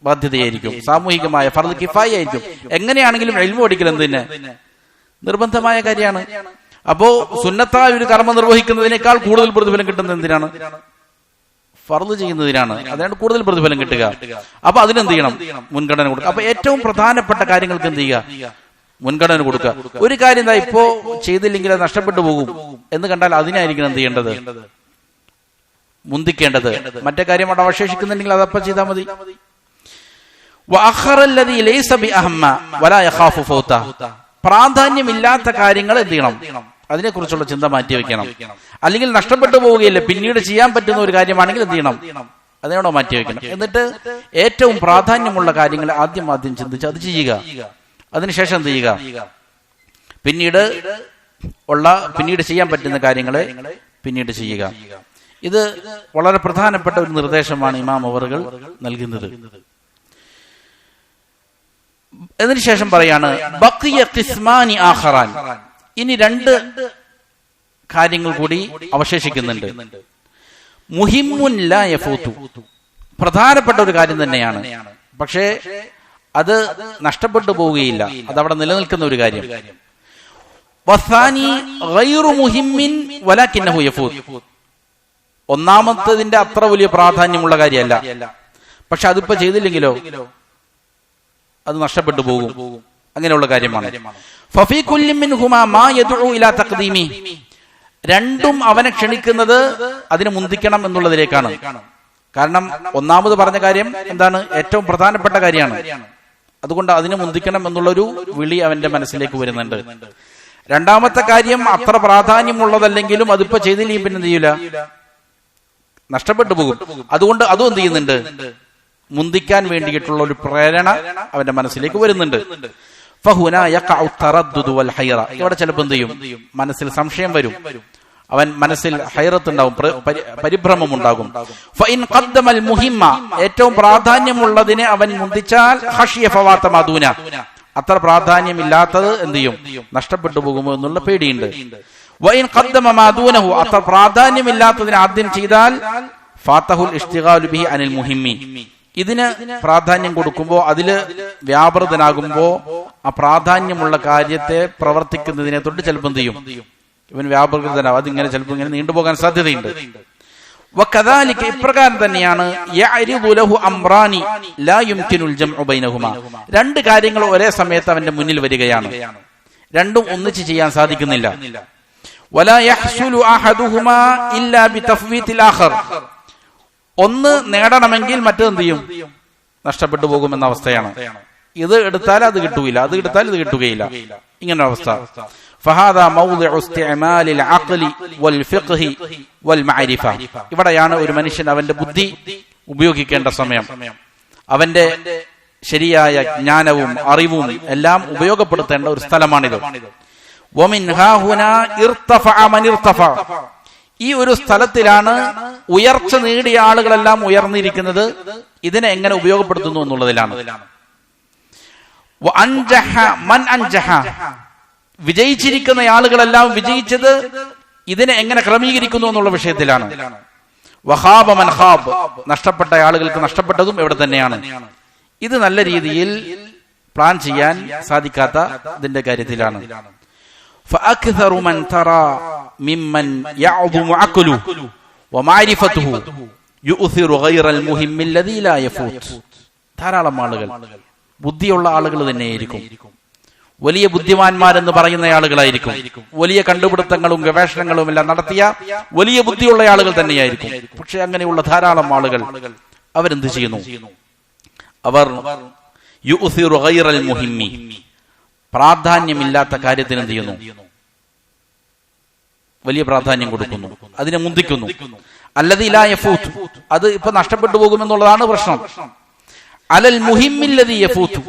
ബാധ്യതയായിരിക്കും, സാമൂഹികമായ ഫർദ് കിഫായ ആയിരിക്കും. എങ്ങനെയാണെങ്കിലും ഇൽമു പഠിക്കൽ എന്തിന് നിർബന്ധമായ കാര്യമാണ്. അപ്പോ സുന്നത്തായ ഒരു കർമ്മം നിർവഹിക്കുന്നതിനേക്കാൾ കൂടുതൽ പ്രതിഫലം കിട്ടുന്നത് എന്തിനാണ്, ഫർദ് ചെയ്യുന്നതിനാണ്. അതാണ് കൂടുതൽ പ്രതിഫലം കിട്ടുക. അപ്പൊ അതിനെന്ത് ചെയ്യണം, മുൻഗണന കൊടുക്കുക. അപ്പൊ ഏറ്റവും പ്രധാനപ്പെട്ട കാര്യങ്ങൾക്ക് എന്ത് ചെയ്യുക, മുൻഗണന കൊടുക്കുക. ഒരു കാര്യം എന്താ ഇപ്പോ ചെയ്തില്ലെങ്കിൽ അത് നഷ്ടപ്പെട്ടു പോകും എന്ന് കണ്ടാൽ അതിനായിരിക്കണം എന്ത് ചെയ്യേണ്ടത്, മുന്തിക്കേണ്ടത്. മറ്റേ കാര്യം അവിടെ അവശേഷിക്കുന്നുണ്ടെങ്കിൽ അതപ്പം ചെയ്താൽ മതി. പ്രാധാന്യമില്ലാത്ത കാര്യങ്ങൾ എന്ത് ചെയ്യണം, അതിനെക്കുറിച്ചുള്ള ചിന്ത മാറ്റിവെക്കണം. അല്ലെങ്കിൽ നഷ്ടപ്പെട്ടു പോവുകയില്ല, പിന്നീട് ചെയ്യാൻ പറ്റുന്ന ഒരു കാര്യമാണെങ്കിൽ എന്ത് ചെയ്യണം, അതിനോട് മാറ്റിവെക്കണം. എന്നിട്ട് ഏറ്റവും പ്രാധാന്യമുള്ള കാര്യങ്ങൾ ആദ്യം ചിന്തിച്ച് അത് ചെയ്യുക. അതിനുശേഷം എന്ത് ചെയ്യുക, പിന്നീട് ചെയ്യാൻ പറ്റുന്ന കാര്യങ്ങളെ പിന്നീട് ചെയ്യുക. ഇത് വളരെ പ്രധാനപ്പെട്ട ഒരു നിർദ്ദേശമാണ് ഇമാം അവറുകൾ നൽകുന്നത്. അതിനുശേഷം പറയാണ് ബഖിയ ഖിസ്മാനി ആഖറാൻ, ഇനി 2 കാര്യങ്ങൾ കൂടി അവശേഷിക്കുന്നുണ്ട്. മുഹിമ്മുൻ ലാ യഫൂതു, പ്രധാനപ്പെട്ട ഒരു കാര്യം തന്നെയാണ്, പക്ഷേ അത് നഷ്ടപ്പെട്ടു പോവുകയില്ല, അതവിടെ നിലനിൽക്കുന്ന ഒരു കാര്യം. വസാനി ഗൈറു മുഹിമ്മിൻ വലാകിന്നഹു യഫൂത്, ഒന്നാമത്തതിന്റെ അത്ര വലിയ പ്രാധാന്യമുള്ള കാര്യമല്ല, പക്ഷെ അതിപ്പോ ചെയ്തില്ലെങ്കിലോ അത് നഷ്ടപ്പെട്ടു പോകും, അങ്ങനെയുള്ള കാര്യമാണ്. ഫഫീ കുല്ലി മിൻഹുമാ മാ യദ്ഉ ഇലാ തഖ്ദീമി, രണ്ടും അവനെ ക്ഷണിക്കുന്നത് അതിനെ മുന്തിക്കണം എന്നുള്ളതിലേക്കാണ്. കാരണം ഒന്നാമത് പറഞ്ഞ കാര്യം എന്താണ്, ഏറ്റവും പ്രധാനപ്പെട്ട കാര്യമാണ്. അതുകൊണ്ട് അതിനെ മുന്തിക്കണം എന്നുള്ളൊരു വിളി അവന്റെ മനസ്സിലേക്ക് വരുന്നുണ്ട്. രണ്ടാമത്തെ കാര്യം അത്ര പ്രാധാന്യമുള്ളതല്ലെങ്കിലും അതിപ്പോ ചെയ്തില്ലെങ്കിൽ പിന്നെ എന്ത് ചെയ്യൂല, നഷ്ടപ്പെട്ടു പോകും. അതുകൊണ്ട് അതും എന്ത് ചെയ്യുന്നുണ്ട്, മുന്തിക്കാൻ വേണ്ടിയിട്ടുള്ള ഒരു പ്രേരണ അവന്റെ മനസ്സിലേക്ക് വരുന്നുണ്ട്. ഇവിടെ ചിലപ്പോൾ എന്ത് ചെയ്യും, മനസ്സിൽ സംശയം വരും, അവൻ മനസ്സിൽ ഹൈറത്തുണ്ടാവും, പരിഭ്രമം ഉണ്ടാകും. ഏറ്റവും പ്രാധാന്യമുള്ളതിനെ അവൻ മുന്തിച്ചാൽ അത്ര പ്രാധാന്യമില്ലാത്തത് എന്ത് ചെയ്യും, നഷ്ടപ്പെട്ടു പോകുമോ എന്നുള്ള പേടിയുണ്ട്. വഇൻ ഖദ്ദമ മാ ദൂനഹു, അത്ര പ്രാധാന്യമില്ലാത്തതിനെ ആദ്യം ചെയ്താൽ ഫാതഹുൽ ഇഷ്തിഗാലു ബിഹി അനിൽ മുഹിമ്മി, ഇതിന് പ്രാധാന്യം കൊടുക്കുമ്പോൾ അതില് വ്യാപൃതനാകുമ്പോ ആ പ്രാധാന്യമുള്ള കാര്യത്തെ പ്രവർത്തിക്കുന്നതിനെ തൊട്ട് ചിലപ്പോൾ എന്ത് ചെയ്യും, ഇവൻ വ്യാപൃതനാവും. അതിങ്ങനെ ചിലപ്പോൾ ഇങ്ങനെ നീണ്ടുപോകാൻ സാധ്യതയുണ്ട്. വകദാലിക, ഇപ്രകാരം തന്നെയാണ് യഅരിദു ലഹു അംറാനി ലാ യുംകിനുൽ ജംഉ ബൈനഹുമാ, രണ്ട് കാര്യങ്ങൾ ഒരേ സമയത്ത് അവന്റെ മുന്നിൽ വരികയാണ്, രണ്ടും ഒന്നിച്ച് ചെയ്യാൻ സാധിക്കുന്നില്ല. വലാ യഹ്സുലു അഹദുഹുമാ ഇല്ലാ ബിതഫ്വീതിൽ ആഖർ, ഒന്ന് നേടണമെങ്കിൽ മറ്റേത് ചെയ്യും, നഷ്ടപ്പെട്ടു പോകുമെന്ന അവസ്ഥയാണ്. ഇത് എടുത്താൽ അത് കിട്ടുകയില്ല, അത് എടുത്താൽ ഇത് കിട്ടുകയില്ല, ഇങ്ങനെ അവസ്ഥ. ഫഹാദാ മൗദിഉ ഇസ്തിഅമാലിൽ അഖ്ലി വൽ ഫിഖ്ഹി വൽ മഅരിഫ, ഇവിടെയാണ് ഒരു മനുഷ്യൻ അവന്റെ ബുദ്ധി ഉപയോഗിക്കേണ്ട സമയം, അവന്റെ ശരിയായ ജ്ഞാനവും അറിവും എല്ലാം ഉപയോഗപ്പെടുത്തേണ്ട ഒരു സ്ഥലമാണിത്. വമിൻ ഹാഹുനാ ഇർതഫഅ മൻ ഇർതഫഅ, ഈ ഒരു സ്ഥലത്തിലാണ് ഉയർച്ച നേടിയ ആളുകളെല്ലാം ഉയർന്നിരിക്കുന്നത്. ഇതിനെ എങ്ങനെ ഉപയോഗപ്പെടുത്തുന്നു എന്നുള്ളതിലാണ്. വഅൻജഹ മൻ അൻജഹ, വിജയിച്ചിരിക്കുന്ന ആളുകളെല്ലാം വിജയിച്ചത് ഇതിനെ എങ്ങനെ ക്രമീകരിക്കുന്നു എന്നുള്ള വിഷയത്തിലാണ്. വഖാബ മൻ ഖാബ്, നഷ്ടപ്പെട്ട ആളുകൾക്ക് നഷ്ടപ്പെട്ടതും ഇവിടെ തന്നെയാണ്. ഇത് നല്ല രീതിയിൽ പ്ലാൻ ചെയ്യാൻ സാധിക്കാത്ത ഇതിന്റെ കാര്യത്തിലാണ്. فأكثر من ترى ممن يعظم عقله ومعرفته يؤثر غير المهم الذي لا يفوت, ധാരാളം ആളുകൾ ബുദ്ധിയുള്ള ആളുകൾ തന്നെയായിരിക്കും, വലിയ ബുദ്ധിമാന്മാരെന്ന് പറയുന്ന ആളുകളായിരിക്കും, വലിയ കണ്ടുപിടുത്തങ്ങളും ഗവേഷണങ്ങളും എല്ലാം നടത്തിയ വലിയ ബുദ്ധിയുള്ള ആളുകൾ തന്നെയായിരിക്കും. പക്ഷെ അങ്ങനെയുള്ള ധാരാളം ആളുകൾ അവരെന്ത് ചെയ്യുന്നു, അവർ യുഉസിറു ഗൈറൽ മുഹിമ്മി, പ്രാധാന്യമില്ലാത്ത കാര്യത്തിന് എന്ത് ചെയ്യുന്നു, വലിയ പ്രാധാന്യം കൊടുക്കുന്നു, അതിനെ മുന്തിക്കുന്നു. അല്ലദീ ലാ യഫൂത്ത്, അത് ഇപ്പൊ നഷ്ടപ്പെട്ടു പോകുമെന്നുള്ളതാണ് പ്രശ്നം. അലൽ മുഹിമ്മില്ലദീ യഫൂത്ത്,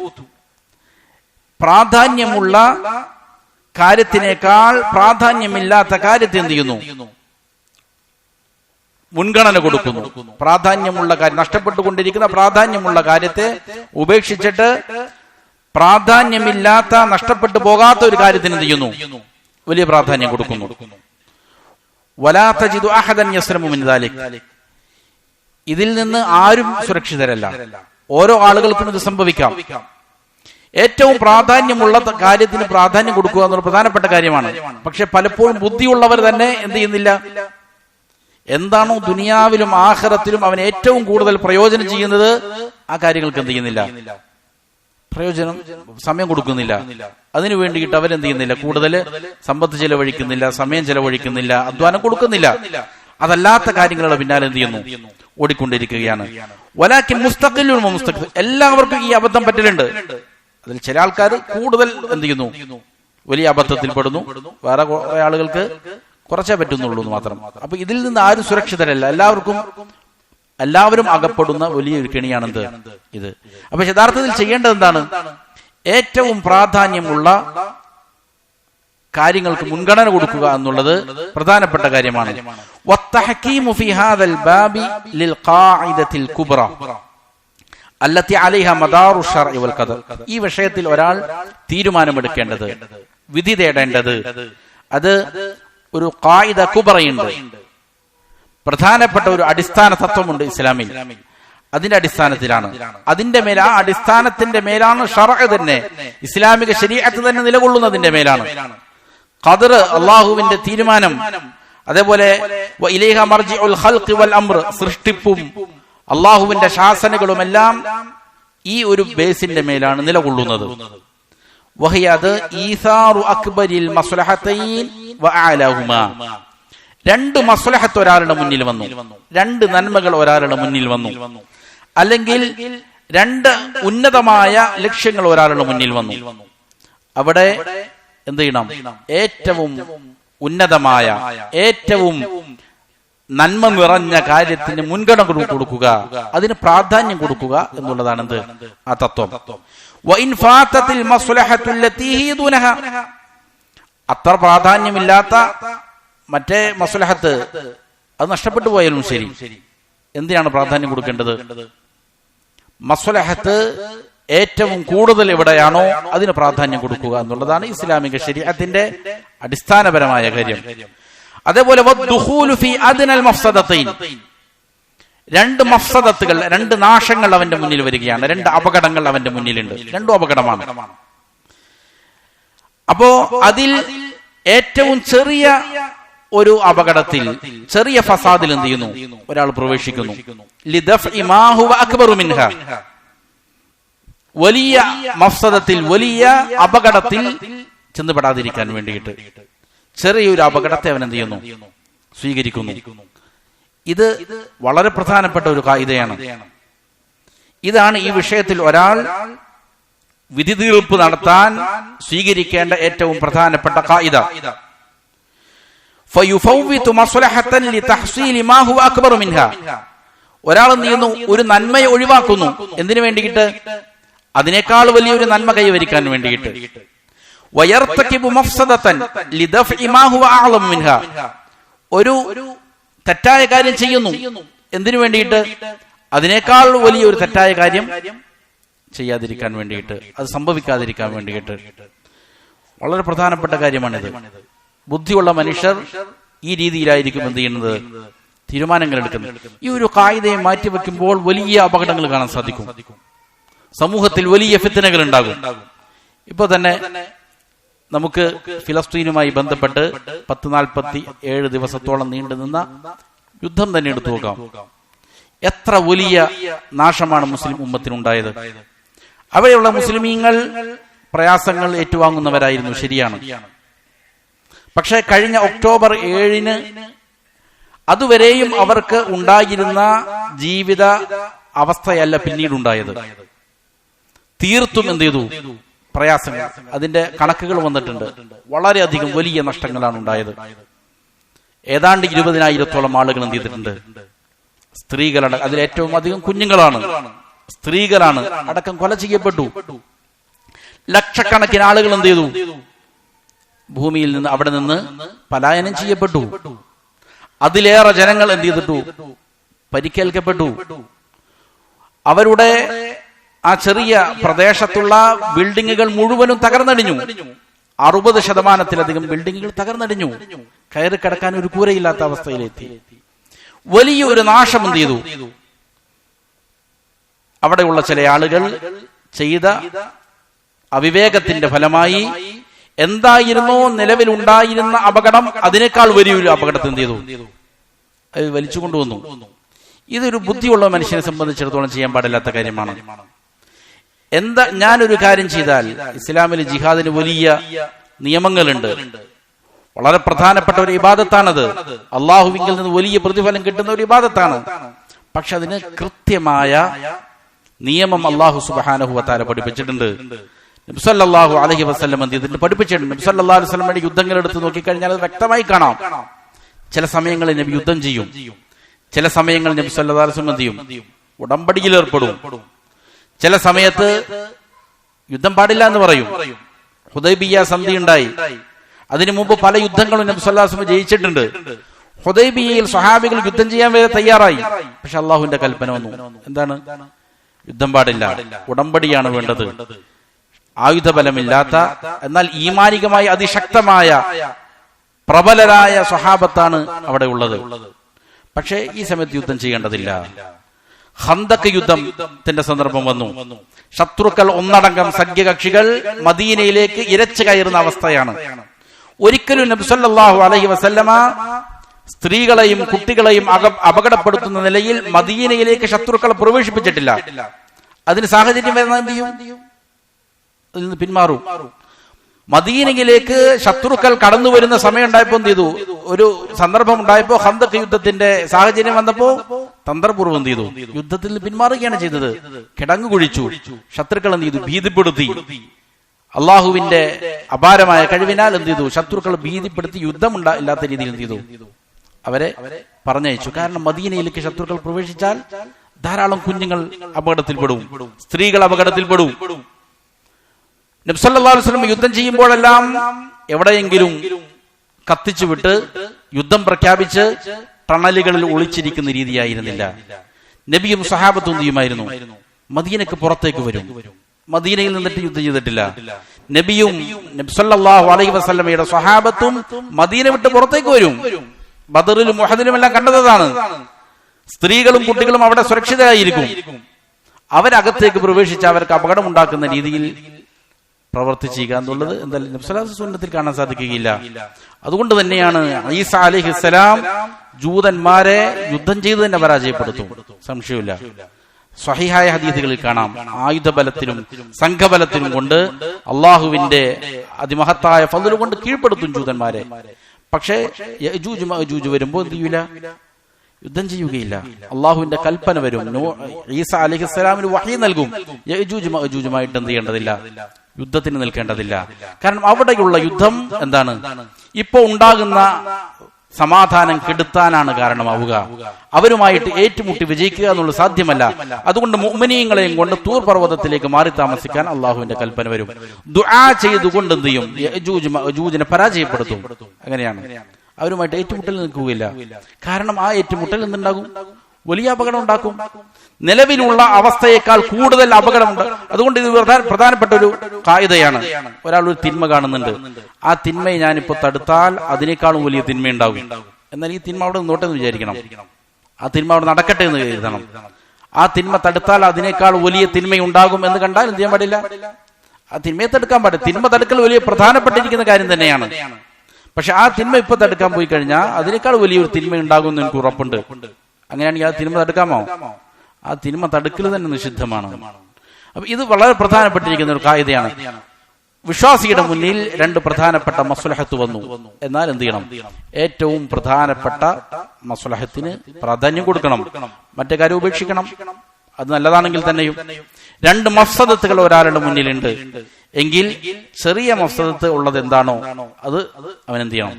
പ്രാധാന്യമുള്ള കാര്യത്തിനേക്കാൾ പ്രാധാന്യമില്ലാത്ത കാര്യത്തെ എന്ത് ചെയ്യുന്നു, മുൻഗണന കൊടുക്കുന്നു. പ്രാധാന്യമുള്ള കാര്യം, നഷ്ടപ്പെട്ടുകൊണ്ടിരിക്കുന്ന പ്രാധാന്യമുള്ള കാര്യത്തെ ഉപേക്ഷിച്ചിട്ട് പ്രാധാന്യമില്ലാത്ത നഷ്ടപ്പെട്ടു പോകാത്ത ഒരു കാര്യത്തിന് എന്ത് ചെയ്യുന്നു, വലിയ പ്രാധാന്യം കൊടുക്കുന്നു. വലാ തജിദു അഹദൻ യസ്ലമു മിൻ ദാലിക്, ഇതിൽ നിന്ന് ആരും സുരക്ഷിതരല്ല. ഓരോ ആളുകൾക്കും ഇത് സംഭവിക്കാം. ഏറ്റവും പ്രാധാന്യമുള്ള കാര്യത്തിന് പ്രാധാന്യം കൊടുക്കുക എന്നുള്ള പ്രധാനപ്പെട്ട കാര്യമാണ്. പക്ഷെ പലപ്പോഴും ബുദ്ധിയുള്ളവർ തന്നെ എന്ത് ചെയ്യുന്നില്ല, എന്താണോ ദുനിയാവിലും ആഖിറത്തിലും അവൻ ഏറ്റവും കൂടുതൽ പ്രയോജനം ചെയ്യുന്നത് ആ കാര്യങ്ങൾക്ക് എന്ത് ചെയ്യുന്നില്ല, പ്രയോജനം സമയം കൊടുക്കുന്നില്ല. അതിനു വേണ്ടിയിട്ട് അവരെന്ത് ചെയ്യുന്നില്ല, കൂടുതൽ സമ്പത്ത് ചെലവഴിക്കുന്നില്ല, സമയം ചെലവഴിക്കുന്നില്ല, അധ്വാനം കൊടുക്കുന്നില്ല. അതല്ലാത്ത കാര്യങ്ങളുടെ പിന്നാലെ എന്ത് ചെയ്യുന്നു, ഓടിക്കൊണ്ടിരിക്കുകയാണ്. വലാകിൻ മുസ്തഖിലുൻ മുസ്തഖിൽ, എല്ലാവർക്കും ഈ അബദ്ധം പറ്റലുണ്ട്. അതിൽ ചില ആൾക്കാർ കൂടുതൽ എന്ത് ചെയ്യുന്നു, വലിയ അബദ്ധത്തിൽ പെടുന്നു. വേറെ കുറെ ആളുകൾക്ക് കുറച്ചേ പറ്റുന്നുള്ളൂ എന്ന് മാത്രം. അപ്പൊ ഇതിൽ നിന്ന് ആരും സുരക്ഷിതരല്ല. എല്ലാവരും അകപ്പെടുന്ന വലിയൊരു കെണിയാണെന്ത് ഇത്. അപ്പൊ യഥാർത്ഥത്തിൽ ചെയ്യേണ്ടത് എന്താണ്, ഏറ്റവും പ്രാധാന്യമുള്ള കാര്യങ്ങൾക്ക് മുൻഗണന കൊടുക്കുക എന്നുള്ളത് പ്രധാനപ്പെട്ട കാര്യമാണ്. വത്തഹ്കീമു ഫീ ഹാദൽ ബാബി ലിൽ ഖാഇദത്തിൽ കുബ്ര അല്ലത്തി അലൈഹ മദാറു ശർഇ വൽ ഖദർ, ഈ വിഷയത്തിൽ ഒരാൾ തീരുമാനമെടുക്കേണ്ടത്, വിധി തേടേണ്ടത്, അത് ഒരു ഖായിദ കുബ്രയുണ്ട്, പ്രധാനപ്പെട്ട ഒരു അടിസ്ഥാന തത്വമുണ്ട് ഇസ്ലാമിൽ. അതിന്റെ അടിസ്ഥാനത്തിലാണ്, അതിന്റെ മേൽ, ആ അടിസ്ഥാനത്തിന്റെ മേലാണ് ശർഅ തന്നെ, ഇസ്ലാമിക ശരീഅത്ത് തന്നെ നിലകൊള്ളുന്നതിന്റെ മേലാണ്. ഖദർ, അള്ളാഹുവിന്റെ തീരുമാനം, അതേപോലെ വഇലൈഹ മർജിഉൽ ഖൽഖി വൽ അംർ, സൃഷ്ടിപ്പും അള്ളാഹുവിന്റെ ശാസനകളും എല്ലാം ഈ ഒരു ബേസിന്റെ മേലാണ് നിലകൊള്ളുന്നത്. വഹിയ, അത് ഈസാറു അക്ബരിൽ മസ്ലഹതൈൻ വഅലാഹുമാ, രണ്ട് മസ്ലഹത്ത് ഒരാളുടെ മുന്നിൽ വന്നു, രണ്ട് നന്മകൾ ഒരാളുടെ മുന്നിൽ വന്നു, അല്ലെങ്കിൽ രണ്ട് ഉന്നതമായ ലക്ഷ്യങ്ങൾ ഒരാളുടെ മുന്നിൽ വന്നു. അവിടെ എന്ത് ചെയ്യണം, ഏറ്റവും ഉന്നതമായ, ഏറ്റവും നന്മ നിറഞ്ഞ കാര്യത്തിന് മുൻഗണന കൊടുക്കുക, അതിന് പ്രാധാന്യം കൊടുക്കുക എന്നുള്ളതാണ് എന്ത്, ആ തത്വം. വഇൻ ഫാതത്തിൽ മസ്ലഹത്തു ലത്തി ഹി ദൂനഹ, അത്ര പ്രാധാന്യമില്ലാത്ത മറ്റേ മസ്ലഹത്ത് അത് നഷ്ടപ്പെട്ടു പോയാലും ശരി, എന്തിനാണ് പ്രാധാന്യം കൊടുക്കേണ്ടത്? മസ്ലഹത്ത് ഏറ്റവും കൂടുതൽ എവിടെയാണോ അതിന് പ്രാധാന്യം കൊടുക്കുക എന്നുള്ളതാണ് ഇസ്ലാമിക ശരീഅത്തിന്റെ അടിസ്ഥാനപരമായ കാര്യം. അതേപോലെ രണ്ട് മഫ്സദത്തുകൾ, രണ്ട് നാശങ്ങൾ അവന്റെ മുന്നിൽ വരികയാണ്, രണ്ട് അപകടങ്ങൾ അവന്റെ മുന്നിലുണ്ട്. രണ്ടും അപകടമാണ്. അപ്പോ അതിൽ ഏറ്റവും ചെറിയ ഒരു അപകടത്തിൽ, ചെറിയ ഫസാദിൽ എന്ത് ചെയ്യുന്നു? ഒരാൾ പ്രവേശിക്കുന്നു. ലിദഫ്ഇ മാ ഹുവ അക്ബറു മിൻഹ, വലിയ മഫ്സദത്തിൽ, വലിയ അപകടത്തിൽ ചെന്നുപെടാതിരിക്കാൻ വേണ്ടിയിട്ട് ചെറിയൊരു അപകടത്തെ അവൻ എന്ത് ചെയ്യുന്നു? സ്വീകരിക്കുന്നു. ഇത് വളരെ പ്രധാനപ്പെട്ട ഒരു കായികയാണ്. ഇതാണ് ഈ വിഷയത്തിൽ ഒരാൾ വിധി തീർപ്പ് നടത്താൻ സ്വീകരിക്കേണ്ട ഏറ്റവും പ്രധാനപ്പെട്ട കായിക. ഒരാൾ എന്ത് ചെയ്യുന്നു? ഒരു നന്മയെ ഒഴിവാക്കുന്നു. എന്തിനു വേണ്ടിയിട്ട്? അതിനേക്കാൾ വലിയൊരു നന്മ കൈവരിക്കാൻ വേണ്ടിയിട്ട്. ഒരു തെറ്റായ കാര്യം ചെയ്യുന്നു. എന്തിനു വേണ്ടിയിട്ട്? അതിനേക്കാൾ വലിയൊരു തെറ്റായ കാര്യം ചെയ്യാതിരിക്കാൻ വേണ്ടിയിട്ട്, അത് സംഭവിക്കാതിരിക്കാൻ വേണ്ടിയിട്ട്. വളരെ പ്രധാനപ്പെട്ട കാര്യമാണിത്. ബുദ്ധിയുള്ള മനുഷ്യർ ഈ രീതിയിലായിരിക്കും എന്ത് ചെയ്യുന്നത്? തീരുമാനങ്ങൾ എടുക്കുന്നത്. ഈ ഒരു കായികയെ മാറ്റിവെക്കുമ്പോൾ വലിയ അപകടങ്ങൾ കാണാൻ സാധിക്കും. സമൂഹത്തിൽ വലിയ ഫിത്നകൾ ഉണ്ടാകും. ഇപ്പൊ തന്നെ നമുക്ക് ഫിലസ്തീനുമായി ബന്ധപ്പെട്ട് 47 ദിവസത്തോളം നീണ്ടുനിന്ന യുദ്ധം തന്നെ എടുത്തു നോക്കാം. എത്ര വലിയ നാശമാണ് മുസ്ലിം ഉമ്മത്തിനുണ്ടായത്. അവിടെയുള്ള മുസ്ലിമീങ്ങൾ പ്രയാസങ്ങൾ ഏറ്റുവാങ്ങുന്നവരായിരുന്നു, ശരിയാണ്. പക്ഷെ കഴിഞ്ഞ ഒക്ടോബർ 7 അതുവരെയും അവർക്ക് ഉണ്ടായിരുന്ന ജീവിത അവസ്ഥയല്ല പിന്നീടുണ്ടായത്. തീർത്തും എന്ത് ചെയ്തു? പ്രയാസങ്ങൾ. അതിന്റെ കണക്കുകൾ വന്നിട്ടുണ്ട്. വളരെയധികം വലിയ നഷ്ടങ്ങളാണ് ഉണ്ടായത്. ഏതാണ്ട് 20,000-ഓളം ആളുകൾ എന്ത് ചെയ്തിട്ടുണ്ട്? സ്ത്രീകളുടെ, അതിലേറ്റവും അധികം കുഞ്ഞുങ്ങളാണ്, സ്ത്രീകളാണ് അടക്കം കൊല ചെയ്യപ്പെട്ടു. ലക്ഷക്കണക്കിന് ആളുകൾ എന്ത് ചെയ്തു? ഭൂമിയിൽ നിന്ന്, അവിടെ നിന്ന് പലായനം ചെയ്യപ്പെട്ടു. അതിലേറെ ജനങ്ങൾ എന്ത് ചെയ്തിട്ടു? പരിക്കേൽക്കപ്പെട്ടു. അവരുടെ ആ ചെറിയ പ്രദേശത്തുള്ള ബിൽഡിങ്ങുകൾ മുഴുവനും തകർന്നടിഞ്ഞു. 60% ബിൽഡിങ്ങുകൾ തകർന്നടിഞ്ഞു. കയറി കിടക്കാൻ ഒരു കൂരയില്ലാത്ത അവസ്ഥയിലെത്തി. വലിയൊരു നാശം എന്ത് ചെയ്തു? അവിടെയുള്ള ചില ആളുകൾ ചെയ്ത അവിവേകത്തിന്റെ ഫലമായി എന്തായിരുന്നോ നിലവിലുണ്ടായിരുന്ന അപകടം, അതിനേക്കാൾ വലിയൊരു അപകടത്തെ എന്ത് ചെയ്തു? അത് വലിച്ചു കൊണ്ടുവന്നു. ഇതൊരു ബുദ്ധിയുള്ള മനുഷ്യനെ സംബന്ധിച്ചിടത്തോളം ചെയ്യാൻ പാടില്ലാത്ത കാര്യമാണ്. ഞാനൊരു കാര്യം ചെയ്താൽ, ഇസ്ലാമിൽ ജിഹാദിന് വലിയ നിയമങ്ങളുണ്ട്. വളരെ പ്രധാനപ്പെട്ട ഒരു ഇബാദത്താണത്. അള്ളാഹുവിങ്കിൽ നിന്ന് വലിയ പ്രതിഫലം കിട്ടുന്ന ഒരു ഇബാദത്താണ്. പക്ഷെ അതിന് കൃത്യമായ നിയമം അള്ളാഹു സുബ്ഹാനഹു വ തആല പഠിപ്പിച്ചിട്ടുണ്ട്. നബി സല്ലല്ലാഹു അലൈഹി വസല്ലം ഇതിന് പഠിപ്പിച്ചിട്ടുണ്ട്. നബി സല്ലല്ലാഹു അലൈഹി വസല്ലമയുടെ യുദ്ധങ്ങൾ എടുത്ത് നോക്കിക്കഴിഞ്ഞാൽ അത് വ്യക്തമായി കാണാം. ചില സമയങ്ങളിൽ നബി യുദ്ധം ചെയ്യും, ചില സമയങ്ങളിൽ നബി സല്ലല്ലാഹു അലൈഹി വസല്ലം ചെയ്യും ഉടമ്പടിയിൽ ഏർപ്പെടും. ചില സമയത്ത് യുദ്ധം പാടില്ല എന്ന് പറയും. ഹുദൈബിയ സന്ധി ഉണ്ടായി. അതിനു മുമ്പ് പല യുദ്ധങ്ങളും നബി സല്ലല്ലാഹു അലൈഹി വസല്ലം ജയിച്ചിട്ടുണ്ട്. ഹുദൈബിയയിൽ സ്വഹാബികൾ യുദ്ധം ചെയ്യാൻ വരെ തയ്യാറായി. പക്ഷെ അള്ളാഹുവിന്റെ കൽപ്പന വന്നു. എന്താണ്? യുദ്ധം പാടില്ല, ഉടമ്പടിയാണ് വേണ്ടത്. ആയുധബലമില്ലാത്ത, എന്നാൽ ഈമാനികമായി അതിശക്തമായ പ്രബലരായ സ്വഹാബത്താണ് അവിടെ ഉള്ളത്. പക്ഷേ ഈ സമയത്ത് യുദ്ധം ചെയ്യേണ്ടതില്ല. ഖന്തഖ് യുദ്ധത്തിന്റെ സന്ദർഭം വന്നു. ശത്രുക്കൾ ഒന്നടങ്കം സഖ്യകക്ഷികൾ മദീനയിലേക്ക് ഇരച്ചു കയറുന്ന അവസ്ഥയാണ്. ഒരിക്കലും നബി സല്ലല്ലാഹു അലൈഹി വസല്ലമ സ്ത്രീകളെയും കുട്ടികളെയും അപകടപ്പെടുത്തുന്ന നിലയിൽ മദീനയിലേക്ക് ശത്രുക്കളെ പ്രവേശിപ്പിച്ചിട്ടില്ല. അതിന് സാഹചര്യം വരുന്നത് എന്ത് ചെയ്യും? അതിൽ നിന്ന് പിന്മാറും. മദീനയിലേക്ക് ശത്രുക്കൾ കടന്നു വരുന്ന സമയം ഉണ്ടായപ്പോ എന്ത് ചെയ്തു? ഒരു സന്ദർഭം ഉണ്ടായപ്പോ, ഖന്തഖ് യുദ്ധത്തിന്റെ സാഹചര്യം വന്നപ്പോ തന്ത്രപൂർവ്വം എന്ത് ചെയ്തു? യുദ്ധത്തിൽ നിന്ന് ചെയ്തത്. കിടങ്ങു കുഴിച്ചു. ശത്രുക്കൾ എന്ത് ചെയ്തു? ഭീതിപ്പെടുത്തി. അള്ളാഹുവിന്റെ അപാരമായ കഴിവിനാൽ എന്ത് ചെയ്തു? ശത്രുക്കൾ ഭീതിപ്പെടുത്തി യുദ്ധം ഇല്ലാത്ത രീതിയിൽ എന്ത് ചെയ്തു? അവരെ പറഞ്ഞയച്ചു. കാരണം മദീനയിലേക്ക് ശത്രുക്കൾ പ്രവേശിച്ചാൽ ധാരാളം കുഞ്ഞുങ്ങൾ അപകടത്തിൽപ്പെടും, സ്ത്രീകൾ അപകടത്തിൽപ്പെടും. നബി സല്ലല്ലാഹു അലൈഹി വസല്ലം യുദ്ധം ചെയ്യുമ്പോഴെല്ലാം എവിടെയെങ്കിലും കത്തിച്ചു വിട്ട് യുദ്ധം പ്രഖ്യാപിച്ച് ടണലുകളിൽ ഒളിച്ചിരിക്കുന്ന രീതിയായിരുന്നില്ല. നബിയും സഹാബത്തും എന്ത് ചെയ്യുമായിരുന്നു? മദീനക്ക് പുറത്തേക്ക് വരും. മദീനയിൽ നിന്നിട്ട് യുദ്ധം ചെയ്തിട്ടില്ല. നബിയും നബി സല്ലല്ലാഹു അലൈഹി വസല്ലമയുടെ സ്വഹാബത്തും മദീന വിട്ട് പുറത്തേക്ക് വരും. ബദറിലും ഉഹദിലും എല്ലാം കണ്ടതാണ്. സ്ത്രീകളും കുട്ടികളും അവിടെ സുരക്ഷിതരായിരിക്കും. അവരകത്തേക്ക് പ്രവേശിച്ച് അവർക്ക് അപകടം ഉണ്ടാക്കുന്ന രീതിയിൽ പ്രവർത്തിക്കുക എന്നുള്ളത് എന്തായാലും നബി സല്ലല്ലാഹു അലൈഹി വസല്ലത്തിൽ കാണാൻ സാധിക്കുകയില്ല. അതുകൊണ്ട് തന്നെയാണ് ഈസ അലൈഹിസ്സലാം ജൂതന്മാരെ യുദ്ധം ചെയ്ത് തന്നെ പരാജയപ്പെടുത്തും, സംശയമില്ല. സ്വഹീഹായ ഹദീസുകളിൽ കാണാം, ആയുധബലത്തിലും സംഘബലത്തിലും കൊണ്ട് അള്ളാഹുവിന്റെ അതിമഹത്തായ ഫദ്ല് കൊണ്ട് കീഴ്പ്പെടുത്തും ജൂതന്മാരെ. പക്ഷേ യഅജൂജ് മഅജൂജ് വരുമ്പോൾ എന്ത് ചെയ്യൂല? യുദ്ധം ചെയ്യുകയില്ല. അള്ളാഹുവിന്റെ കൽപ്പന വരും. ഈസ അലൈഹിസ്സലാമിന് വഹീ നൽകും, യഅജൂജ് മഅജൂജുമായിട്ട് എന്ത് ചെയ്യേണ്ടതില്ല, യുദ്ധത്തിന് നിൽക്കേണ്ടതില്ല. കാരണം അവിടെയുള്ള യുദ്ധം എന്താണ്? ഇപ്പോ ഉണ്ടാകുന്ന സമാധാനം കെടുത്താനാണ് കാരണമാവുക. അവരുമായിട്ട് ഏറ്റുമുട്ടി വിജയിക്കുക എന്നുള്ളത് സാധ്യമല്ല. അതുകൊണ്ട് മുഅ്മിനീങ്ങളെയും കൊണ്ട് തൂർ പർവ്വതത്തിലേക്ക് മാറി താമസിക്കാൻ അള്ളാഹുവിന്റെ കൽപ്പന വരും. ദുആ ചെയ്തുകൊണ്ട് എന്ത് ചെയ്യും? യഅജൂജ് മഅജൂജിനെ പരാജയപ്പെടുത്തും. അങ്ങനെയാണ്. അവരുമായിട്ട് ഏറ്റുമുട്ടൽ നിൽക്കുകയില്ല. കാരണം ആ ഏറ്റുമുട്ടൽ എന്തുണ്ടാകും? വലിയ അപകടം ഉണ്ടാക്കും. നിലവിലുള്ള അവസ്ഥയേക്കാൾ കൂടുതൽ അപകടമുണ്ട്. അതുകൊണ്ട് ഇത് പ്രധാനപ്പെട്ട ഒരു കായികയാണ്. ഒരാൾ ഒരു തിന്മ കാണുന്നുണ്ട്, ആ തിന്മയെ ഞാനിപ്പോ തടുത്താൽ അതിനേക്കാളും വലിയ തിന്മയുണ്ടാകും. എന്നാൽ ഈ തിന്മ അവിടെ നിന്നോട്ടെ എന്ന് വിചാരിക്കണം. ആ തിന്മ അവിടെ നടക്കട്ടെ എന്ന് കരുതണം. ആ തിന്മ തടുത്താൽ അതിനേക്കാൾ വലിയ തിന്മയുണ്ടാകും എന്ന് കണ്ടാൽ എന്ത് ചെയ്യാൻ പാടില്ല? ആ തിന്മയെ തടുക്കാൻ പാടില്ല. തിന്മ തടുക്കൽ വലിയ പ്രധാനപ്പെട്ടിരിക്കുന്ന കാര്യം തന്നെയാണ്. പക്ഷെ ആ തിന്മ ഇപ്പൊ തടുക്കാൻ പോയി കഴിഞ്ഞാൽ അതിനേക്കാൾ വലിയൊരു തിന്മ ഉണ്ടാകും എന്ന് എനിക്ക് ഉറപ്പുണ്ട്. അങ്ങനെയാണെങ്കിൽ ആ തിന്മ തടുക്കാമോ? ആ തിന്മ തടുക്കൽ തന്നെ നിഷിദ്ധമാണ്. അപ്പൊ ഇത് വളരെ പ്രധാനപ്പെട്ടിരിക്കുന്ന ഒരു കായികയാണ്. വിശ്വാസിയുടെ മുന്നിൽ രണ്ട് പ്രധാനപ്പെട്ട മസ്ലഹത്ത് വന്നു. എന്നാൽ എന്ത് ചെയ്യണം? ഏറ്റവും പ്രധാനപ്പെട്ട മസ്ലഹത്തിന് പ്രാധാന്യം കൊടുക്കണം, മറ്റേ കാര്യം ഉപേക്ഷിക്കണം. അത് നല്ലതാണെങ്കിൽ തന്നെയും. രണ്ട് മഫ്സദത്തുകൾ ഒരാളുടെ മുന്നിലുണ്ട് എങ്കിൽ ചെറിയ മഫ്സദത്ത് ഉള്ളത് എന്താണോ അത് അവൻ എന്ത് ചെയ്യണം?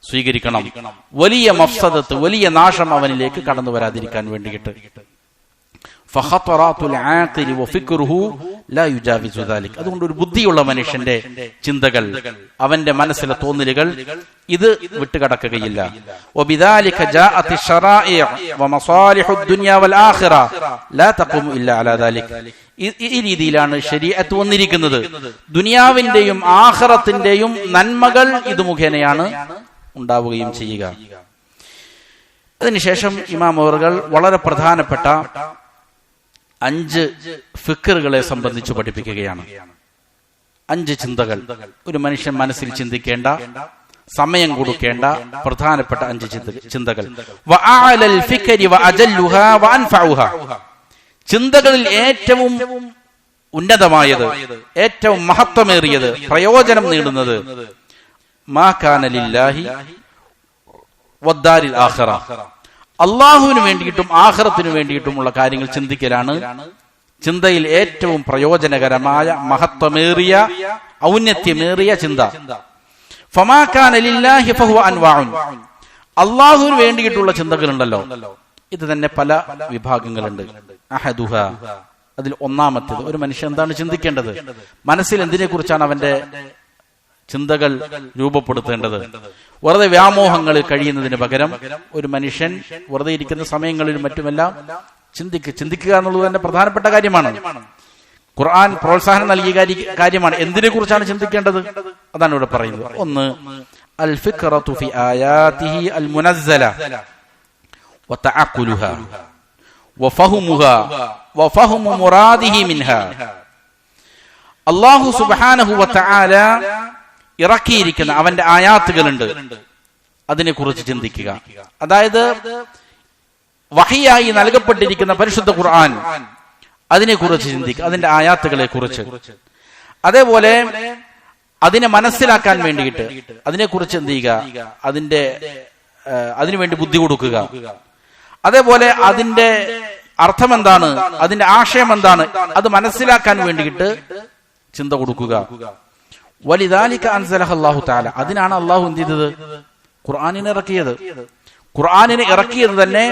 സ്വീകരിക്കണം. വലിയ മഫ്സദത്ത്, വലിയ നാശം അവനിലേക്ക് കടന്നു വരാതിരിക്കാൻ വേണ്ടിയിട്ട്. അതുകൊണ്ട് ഒരു ബുദ്ധിയുള്ള മനുഷ്യന്റെ ചിന്തകൾ, അവന്റെ മനസ്സിലെ തോന്നലുകൾ ഇത് വിട്ടുകടക്കുകയില്ല. ഈ രീതിയിലാണ് ശരീഅത്ത് വന്നിരിക്കുന്നത്. ദുനിയാവിന്റെയും ആഖിറത്തിന്റെയും നന്മകൾ ഇത് മുഖേനയാണ് ഉണ്ടാവുകയും ചെയ്യുക. അതിനുശേഷം ഇമാം അവറുകൾ വളരെ പ്രധാനപ്പെട്ട 5 ഫിക്റുകളെ സംബന്ധിച്ച് പഠിപ്പിക്കുകയാണ്. 5 ചിന്തകൾ ഒരു മനുഷ്യൻ മനസ്സിൽ ചിന്തിക്കേണ്ട, സമയം കൊടുക്കേണ്ട പ്രധാനപ്പെട്ട 5 ചിന്തകൾ. ചിന്തകളിൽ ഏറ്റവും ഉന്നതമായത്, ഏറ്റവും മഹത്വമേറിയത്, പ്രയോജനം നേടുന്നത് മാ കാന ലില്ലാഹി വദ്ദാരിൽ ആഖിറ, അള്ളാഹുവിന് വേണ്ടിയിട്ടും ആഖിറത്തിനു വേണ്ടിയിട്ടുമുള്ള കാര്യങ്ങൾ ചിന്തിക്കലാണ് ചിന്തയിൽ ഏറ്റവും പ്രയോജനകരമായ, മഹത്വമേറിയ, ഔന്നത്യമേറിയ ചിന്ത. ഫമാ കാന ലില്ലാഹി ഫഹുവ അൻവാഉൻ, അള്ളാഹുവിന് വേണ്ടിയിട്ടുള്ള ചിന്തകളുണ്ടല്ലോ, ഇത് തന്നെ പല വിഭാഗങ്ങളുണ്ട്. അഹദുഹ, അതിൽ ഒന്നാമത്തേത്, ഒരു മനുഷ്യൻ എന്താണ് ചിന്തിക്കേണ്ടത്, മനസ്സിൽ എന്തിനെ കുറിച്ചാണ് അവന്റെ ചിന്തകൾ രൂപപ്പെടുത്തേണ്ടത്. വെറുതെ വ്യാമോഹങ്ങളിൽ കഴിയുന്നതിന് പകരം ഒരു മനുഷ്യൻ വെറുതെ ഇരിക്കുന്ന സമയങ്ങളിലും മറ്റുമെല്ലാം ചിന്തിക്കുക എന്നുള്ളത് തന്നെ പ്രധാനപ്പെട്ട കാര്യമാണ്. ഖുർആൻ പ്രോത്സാഹനം നൽകിയ കാര്യമാണ്. എന്തിനെ കുറിച്ചാണ് ചിന്തിക്കേണ്ടത്? അതാണ് ഇവിടെ പറയുന്നത്. ഒന്ന്, അൽ ഫിക്റതു ഫി ആയാതിഹി അൽ മുനസ്സല വതഅഖുലുഹാ വഫഹമുഹാ വഫഹമു മുറാദിഹി മിൻഹാ. അല്ലാഹു സുബ്ഹാനഹു വതആല ഇറക്കിയിരിക്കുന്ന അവന്റെ ആയാത്തുകളുണ്ട്, അതിനെക്കുറിച്ച് ചിന്തിക്കുക. അതായത് വഹിയായി നൽകപ്പെട്ടിരിക്കുന്ന പരിശുദ്ധ ഖുർആൻ, അതിനെക്കുറിച്ച് ചിന്തിക്കുക, അതിന്റെ ആയാത്തുകളെ കുറിച്ച്. അതേപോലെ അതിനെ മനസ്സിലാക്കാൻ വേണ്ടിയിട്ട് അതിനെക്കുറിച്ച് എന്ത് ചെയ്യുക, അതിനുവേണ്ടി ബുദ്ധി കൊടുക്കുക. അതേപോലെ അതിന്റെ അർത്ഥം എന്താണ്, അതിന്റെ ആശയം എന്താണ്, അത് മനസ്സിലാക്കാൻ വേണ്ടിയിട്ട് ചിന്ത കൊടുക്കുക. വലിദാലിക അൻസലഹ അല്ലാഹു തആല, അതിനാണ് അല്ലാഹു എന്ത് ചെയ്തത്, ഖുർആനിനെ ഇറക്കിയത്. ഖുർആനിനെ ഇറക്കിയത് തന്നെ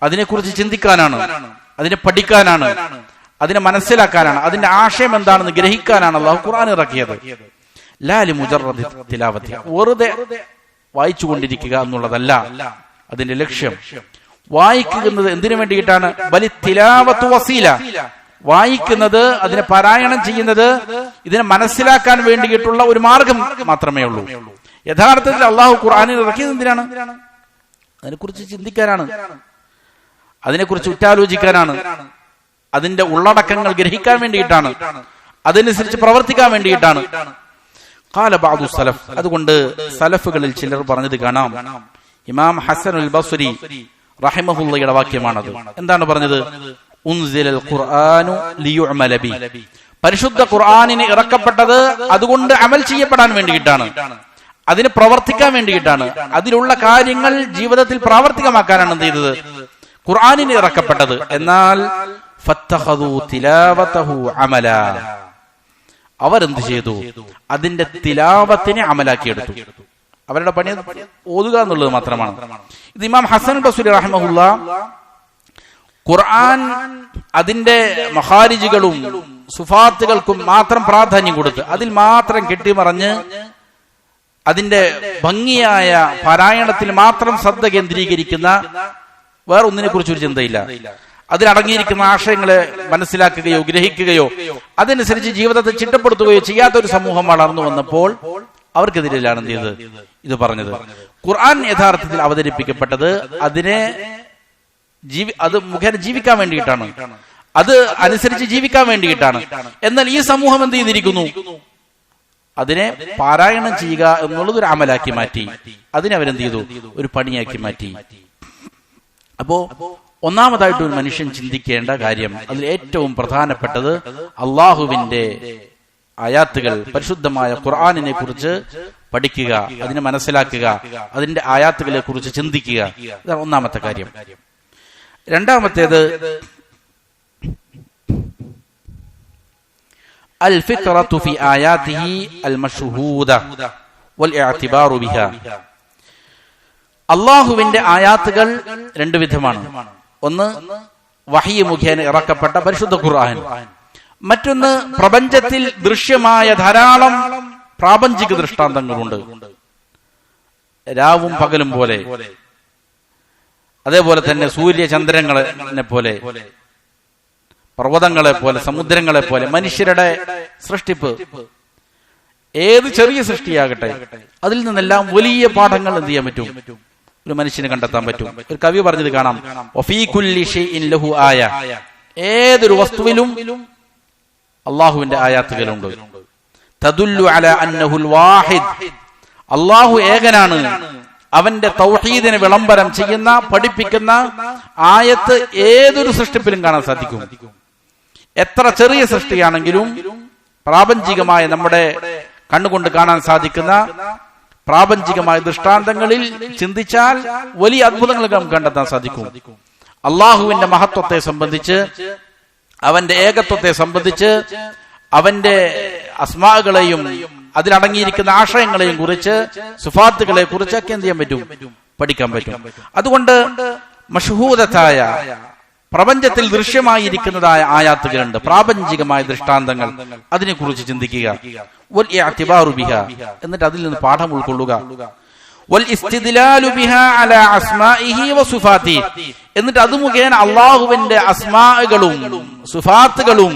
അതിനെക്കുറിച്ച് ചിന്തിക്കാനാണ്, അതിനെ പഠിക്കാനാണ്, അതിനെ മനസ്സിലാക്കാനാണ്, അതിന്റെ ആശയം എന്താണെന്ന് ഗ്രഹിക്കാനാണ് അല്ലാഹു ഖുർആൻ ഇറക്കിയത്. ലാ ലി മുജറദി തിലാവത്തി, വെറുതെ വായിച്ചുകൊണ്ടിരിക്കുക എന്നുള്ളതല്ല അതിന്റെ ലക്ഷ്യം. വായിക്കുന്നത് എന്തിനു വേണ്ടിയിട്ടാണ്? ബലി തിലാവത്തു വസീല, വായിക്കുന്നത്, അതിനെ പാരായണം ചെയ്യുന്നത് ഇതിനെ മനസ്സിലാക്കാൻ വേണ്ടിയിട്ടുള്ള ഒരു മാർഗം മാത്രമേ ഉള്ളൂ. യഥാർത്ഥത്തിൽ അള്ളാഹു ഖുർആനിൽ ഇറക്കിയത് എന്തിനാണ്? അതിനെക്കുറിച്ച് ചിന്തിക്കാനാണ്, അതിനെക്കുറിച്ച് ഉറ്റാലോചിക്കാനാണ്, അതിന്റെ ഉള്ളടക്കങ്ങൾ ഗ്രഹിക്കാൻ വേണ്ടിയിട്ടാണ്, അതനുസരിച്ച് പ്രവർത്തിക്കാൻ വേണ്ടിയിട്ടാണ്. ഖാല ബഅദു സലഫ്, അതുകൊണ്ട് സലഫുകളിൽ ചിലർ പറഞ്ഞത് കാണാം. ഇമാം ഹസനുൽ ബസ്രി റഹിമഹുള്ളയുടെ വാക്യമാണത്. എന്താണ് പറഞ്ഞത്? ഉൻസിലൽ ഖുർആനു ലിയുഅമല ബി, പരിശുദ്ധ ഖുർആനിന് ഇറക്കപ്പെട്ടത് അതുകൊണ്ട് അമൽ ചെയ്യപ്പെടാൻ വേണ്ടിയിട്ടാണ്, അതിന് പ്രവർത്തിക്കാൻ വേണ്ടിയിട്ടാണ്, അതിലുള്ള കാര്യങ്ങൾ ജീവിതത്തിൽ പ്രാവർത്തികമാക്കാനാണ് എന്ത് ചെയ്തത്? ഖുർആനിന് ഇറക്കപ്പെട്ടത്. എന്നാൽ ഫത്തഖദു തിലാവതഹു അമല, അവരെന്ത് ചെയ്തു? അതിന്റെ തിലാവത്തിനെ അമലാക്കിയെടുത്തു. അവരുടെ പണി ഓതുക എന്നുള്ളത് മാത്രമാണ്. ഇത് ഇമാം ഹസൻ ബസ്രി റഹിമഹുല്ല ഖുർആൻ അതിന്റെ മഖാരിജുകളും സുഫാത്തുകൾക്കും മാത്രം പ്രാധാന്യം കൊടുത്ത് അതിൽ മാത്രം കെട്ടിമറിഞ്ഞ് അതിന്റെ ഭംഗിയായ പാരായണത്തിൽ മാത്രം ശ്രദ്ധ കേന്ദ്രീകരിക്കുന്ന വേറെ ഒന്നിനെ കുറിച്ചൊരു ചിന്തയില്ല. അതിലടങ്ങിയിരിക്കുന്ന ആശയങ്ങളെ മനസ്സിലാക്കുകയോ ഗ്രഹിക്കുകയോ അതനുസരിച്ച് ജീവിതത്തെ ചിട്ടപ്പെടുത്തുകയോ ചെയ്യാത്ത ഒരു സമൂഹം വളർന്നു വന്നപ്പോൾ അവർക്കെതിരെയാണ് എന്ത് ചെയ്തത്? ഇത് പറഞ്ഞത്. ഖുർആൻ യഥാർത്ഥത്തിൽ അവതരിപ്പിക്കപ്പെട്ടത് അത് മുഖേന ജീവിക്കാൻ വേണ്ടിയിട്ടാണ്, അത് അനുസരിച്ച് ജീവിക്കാൻ വേണ്ടിയിട്ടാണ്. എന്നാൽ ഈ സമൂഹം എന്ത് ചെയ്തിരിക്കുന്നു? അതിനെ പാരായണം ചെയ്യുക എന്നുള്ളത് ഒരു അമലാക്കി മാറ്റി, അതിനെ അവരെന്ത് ചെയ്തു? ഒരു പണിയാക്കി മാറ്റി. അപ്പോ ഒന്നാമതായിട്ട് ഒരു മനുഷ്യൻ ചിന്തിക്കേണ്ട കാര്യം, അതിൽ ഏറ്റവും പ്രധാനപ്പെട്ടത് അള്ളാഹുവിന്റെ ആയാത്തുകൾ, പരിശുദ്ധമായ ഖുർആനിനെ കുറിച്ച് പഠിക്കുക, അതിനെ മനസ്സിലാക്കുക, അതിന്റെ ആയാത്തുകളെ കുറിച്ച് ചിന്തിക്കുക. ഇതാണ് ഒന്നാമത്തെ കാര്യം. രണ്ടാമത്തേത് അൽ ഫിത്റത്തു ഫി ആയാതിഹി അൽ മശ്ഹൂദ വൽ ഇഅ്തിബാറു ബിഹാ. അല്ലാഹുവിന്റെ ആയാത്തുകൾ രണ്ട് വിധമാണ്. ഒന്ന് വഹി മുഖേന ഇറക്കപ്പെട്ട പരിശുദ്ധ ഖുർആൻ, മറ്റൊന്ന് പ്രപഞ്ചത്തിൽ ദൃശ്യമായ ധാരാളം പ്രാപഞ്ചിക ദൃഷ്ടാന്തങ്ങളുണ്ട്. രാവും പകലും പോലെ, അതേപോലെ തന്നെ സൂര്യചന്ദ്രങ്ങളെ പോലെ, പർവ്വതങ്ങളെ പോലെ, സമുദ്രങ്ങളെ പോലെ, മനുഷ്യരുടെ സൃഷ്ടിപ്പ്, ഏത് ചെറിയ സൃഷ്ടിയാകട്ടെ അതിൽ നിന്നെല്ലാം വലിയ പാഠങ്ങൾ എന്ത് ചെയ്യാൻ പറ്റും? ഒരു മനുഷ്യന് കണ്ടെത്താൻ പറ്റും. ഒരു കവി പറഞ്ഞത് കാണാം, വഫീ കുല്ലി ഷൈഇൻ ലഹു ആയ, ഏതൊരു വസ്തുവിലും അള്ളാഹുവിന്റെ ആയാത്തുകളുണ്ട്. തദുല്ലു അലാ അന്നഹുൽ വാഹിദ്, അള്ളാഹു ഏകനാണ്, അവന്റെ തൗഹീദിനെ വിളംബരം ചെയ്യുന്ന, പഠിപ്പിക്കുന്ന ആയത്ത് ഏതൊരു സൃഷ്ടിപ്പിലും കാണാൻ സാധിക്കും. എത്ര ചെറിയ സൃഷ്ടിയാണെങ്കിലും പ്രാപഞ്ചികമായ നമ്മുടെ കണ്ണുകൊണ്ട് കാണാൻ സാധിക്കുന്ന പ്രാപഞ്ചികമായ ദൃഷ്ടാന്തങ്ങളിൽ ചിന്തിച്ചാൽ വലിയ അത്ഭുതങ്ങൾ നമുക്ക് കണ്ടെത്താൻ സാധിക്കും. അള്ളാഹുവിന്റെ മഹത്വത്തെ സംബന്ധിച്ച്, അവന്റെ ഏകത്വത്തെ സംബന്ധിച്ച്, അവന്റെ അസ്മാകളെയും അതിലടങ്ങിയിരിക്കുന്ന ആശയങ്ങളെയും കുറിച്ച്, സുഫാത്തുകളെ കുറിച്ചൊക്കെ എന്ത് ചെയ്യാൻ പറ്റും? പഠിക്കാൻ പറ്റും. അതുകൊണ്ട് മഷ്ഹൂദത്തായ, പ്രപഞ്ചത്തിൽ ദൃശ്യമായിരിക്കുന്നതായ ആയാത്തുകളുണ്ട്, പ്രാപഞ്ചികമായ ദൃഷ്ടാന്തങ്ങൾ, അതിനെക്കുറിച്ച് ചിന്തിക്കുക. വൽ ഇഅ്തിബാറു ബിഹാ, എന്നിട്ട് അതിൽ നിന്ന് പാഠം ഉൾക്കൊള്ളുക. വൽ ഇസ്തിദ്ലാലു ബിഹാ അലാ അസ്മാഇഹി വസിഫാതിഹി, എന്നിട്ട് അത് മുഖേന അല്ലാഹുവിന്റെ അസ്മാകളും സിഫാത്തുകളും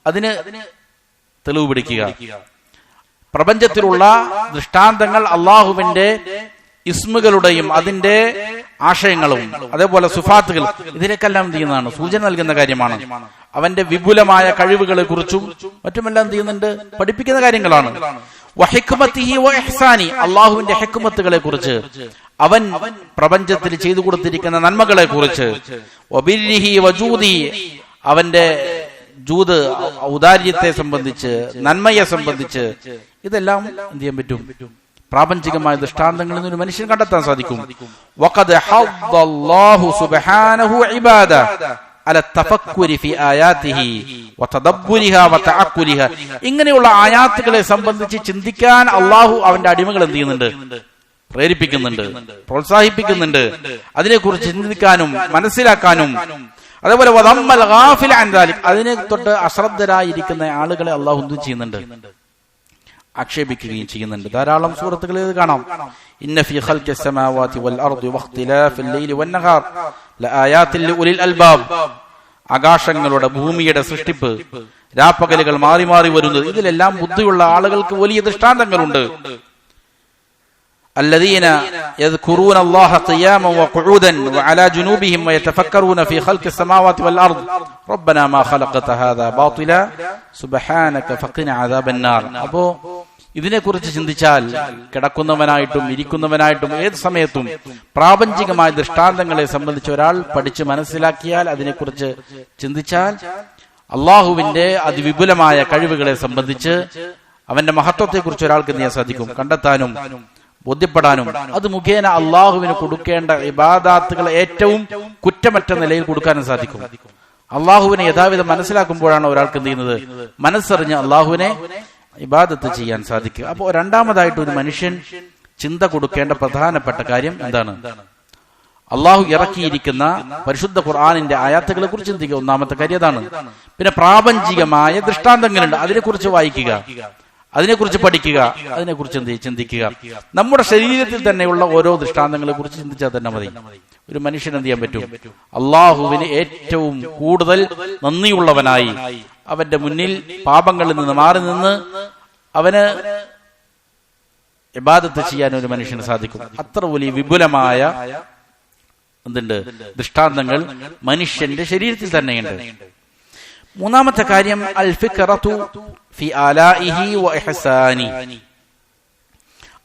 അതിന് തെളിവ് പിടിക്കുക. പ്രപഞ്ചത്തിലുള്ള ദൃഷ്ടാന്തങ്ങൾ അള്ളാഹുവിന്റെ ഇസ്മുകളുടെയും അതിന്റെ ആശയങ്ങളും അതേപോലെ സുഫാത്തുകൾ, ഇതിനൊക്കെല്ലാം എന്ത് ചെയ്യുന്നതാണ്? സൂചന നൽകുന്ന കാര്യമാണ്. അവന്റെ വിപുലമായ കഴിവുകളെ കുറിച്ചും മറ്റുമെല്ലാം എന്ത് ചെയ്യുന്നുണ്ട്? പഠിപ്പിക്കുന്ന കാര്യങ്ങളാണ്. വഹിക്മതിഹി വഇഹ്സാനി, അള്ളാഹുവിന്റെ ഹിക്മത്തുകളെ കുറിച്ച്, അവൻ പ്രപഞ്ചത്തിൽ ചെയ്തു കൊടുത്തിരിക്കുന്ന നന്മകളെ കുറിച്ച്. വബിർരിഹി വജൂദി, അവന്റെ ജൂദ്, ഔദാര്യത്തെ സംബന്ധിച്ച്, നന്മയെ സംബന്ധിച്ച്, ഇതെല്ലാം എന്ത് ചെയ്യാൻ പറ്റും? പ്രാപഞ്ചികമായ ദൃഷ്ടാന്തങ്ങളിൽ നിന്ന് ഒരു മനുഷ്യൻ കണ്ടെത്താൻ സാധിക്കും. വഖദ് ഹദ്ദല്ലാഹു സുബ്ഹാനഹു ഇബാദ അല തഫക്കുരി ഫി ആയാതിഹി വതദബ്ബുരിഹാ വതഅഖുലിഹാ, ഇങ്ങനെയുള്ള ആയാത്തുകളെ സംബന്ധിച്ച് ചിന്തിക്കാൻ അള്ളാഹു അവന്റെ അടിമകൾ എന്ത് ചെയ്യുന്നുണ്ട്? പ്രേരിപ്പിക്കുന്നുണ്ട്, പ്രോത്സാഹിപ്പിക്കുന്നുണ്ട്. അതിനെക്കുറിച്ച് ചിന്തിക്കാനും മനസ്സിലാക്കാനും. അതേപോലെ വദമ്മൽ ഗാഫിൽ അൻ ദാലിക്, അതിനെ തൊട്ട് അശ്രദ്ധരായിരിക്കുന്ന ആളുകളെ അള്ളാഹു എന്ത് ചെയ്യുന്നുണ്ട്? ആക്ഷേപിക്കുകയും ചെയ്യുന്നുണ്ട്. ധാരാളം സൂറത്തുകളിൽ ഇത് കാണാം. ഇന്ന ഫീ ഖൽഖിസ് സമാവാതി വൽ അർദി വഖ്തിലാഫിൽ ലൈലി വൻ നഹാർ ലആയാതിൻ ലിഉലിൽ അൽബാബ്. ആകാശങ്ങളുടെ ഭൂമിയുടെ സൃഷ്ടിപ്പ്, രാപ്പകലുകൾ മാറി മാറി വരുന്നത്, ഇതിലെല്ലാം ബുദ്ധിയുള്ള ആളുകൾക്ക് വലിയ ദൃഷ്ടാന്തങ്ങളുണ്ട്. الذين يذكرون الله قياما وقعودا وعلى جنوبهم ويتفكرون في خلق السماوات والأرض ربنا ما خلقت هذا باطلا سبحانك فقنا عذاب النار. അപ്പോൾ ഇതിനെക്കുറിച്ച് ചിന്തിച്ചാൽ കിടക്കുന്നവനായിട്ടും ഇരിക്കുന്നവനായിട്ടും ഏത് സമയത്തും പ്രാപഞ്ചികമായ ദൃഷ്ടാന്തങ്ങളെ സംബന്ധിച്ച് ഒരാൾ പഠിച്ച് മനസ്സിലാക്കിയാൽ, അതിനെക്കുറിച്ച് ചിന്തിച്ചാൽ അള്ളാഹുവിന്റെ അതിവിപുലമായ കഴിവുകളെ സംബന്ധിച്ച് അവന്റെ മഹത്വത്തെക്കുറിച്ച് ഒരാൾക്ക് എന്ത് ചെയ്യാൻ സാധിക്കും? കണ്ടെത്താനും ബോധ്യപ്പെടാനും അത് മുഖേന അള്ളാഹുവിന് കൊടുക്കേണ്ട ഇബാദാത്തുകൾ ഏറ്റവും കുറ്റമറ്റ നിലയിൽ കൊടുക്കാനും സാധിക്കും. അള്ളാഹുവിനെ യഥാവിധം മനസ്സിലാക്കുമ്പോഴാണ് ഒരാൾക്ക് എന്ത് ചെയ്യുന്നത്? മനസ്സറിഞ്ഞ് അള്ളാഹുവിനെ ഇബാദത്ത് ചെയ്യാൻ സാധിക്കുക. അപ്പോൾ രണ്ടാമതായിട്ട് ഒരു മനുഷ്യൻ ചിന്ത കൊടുക്കേണ്ട പ്രധാനപ്പെട്ട കാര്യം എന്താണ്? അള്ളാഹു ഇറക്കിയിരിക്കുന്ന പരിശുദ്ധ ഖുർആനിന്റെ ആയാത്തുകളെ കുറിച്ച് ചിന്തിക്കുക. ഒന്നാമത്തെ കാര്യം അതാണ്. പിന്നെ പ്രാപഞ്ചികമായ ദൃഷ്ടാന്തങ്ങളുണ്ട്, അതിനെക്കുറിച്ച് വായിക്കുക, അതിനെക്കുറിച്ച് പഠിക്കുക, അതിനെക്കുറിച്ച് ചിന്തിക്കുക. നമ്മുടെ ശരീരത്തിൽ തന്നെയുള്ള ഓരോ ദൃഷ്ടാന്തങ്ങളെ കുറിച്ച് ചിന്തിച്ചാൽ തന്നെ മതി. ഒരു മനുഷ്യൻ എന്ത് ചെയ്യാൻ പറ്റും? അള്ളാഹുവിന് ഏറ്റവും കൂടുതൽ നന്ദിയുള്ളവനായി അവന്റെ മുന്നിൽ പാപങ്ങളിൽ നിന്ന് മാറി നിന്ന് അവന് ഇബാദത്ത് ചെയ്യാൻ ഒരു മനുഷ്യന് സാധിക്കും. അത്ര വലിയ വിപുലമായ എന്തുണ്ട്? ദൃഷ്ടാന്തങ്ങൾ മനുഷ്യന്റെ ശരീരത്തിൽ തന്നെയുണ്ട്. മൂന്നാമത്തെ കാര്യം അൽ ഫിക്റതു ഫി ആലാഇഹി വ ഇഹ്സാനി,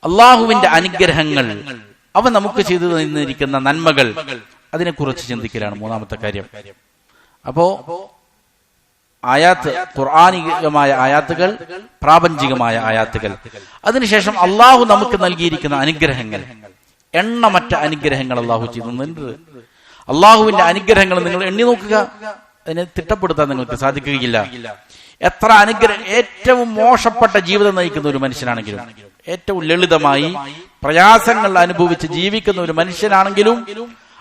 അള്ളാഹുവിന്റെ അനുഗ്രഹങ്ങൾ, അവൻ നമുക്ക് ചെയ്തു തന്നിരിക്കുന്ന നന്മകൾ, അതിനെക്കുറിച്ച് ചിന്തിക്കലാണ് മൂന്നാമത്തെ കാര്യം. അപ്പോ ആയാത്ത്, ഖുർആനികമായ ആയാത്തുകൾ, പ്രാപഞ്ചികമായ ആയാത്തുകൾ, അതിനുശേഷം അള്ളാഹു നമുക്ക് നൽകിയിരിക്കുന്ന അനുഗ്രഹങ്ങൾ, എണ്ണമറ്റ അനുഗ്രഹങ്ങൾ അള്ളാഹു ചെയ്യുന്നുണ്ട്. അള്ളാഹുവിന്റെ അനുഗ്രഹങ്ങൾ നിങ്ങൾ എണ്ണി നോക്കുക, അതിനെ തിട്ടപ്പെടുത്താൻ നിങ്ങൾക്ക് സാധിക്കുകയില്ല. എത്ര അനുഗ്രഹം! ഏറ്റവും മോശപ്പെട്ട ജീവിതം നയിക്കുന്ന ഒരു മനുഷ്യനാണെങ്കിലും, ഏറ്റവും ലളിതമായി പ്രയാസങ്ങൾ അനുഭവിച്ച് ജീവിക്കുന്ന ഒരു മനുഷ്യനാണെങ്കിലും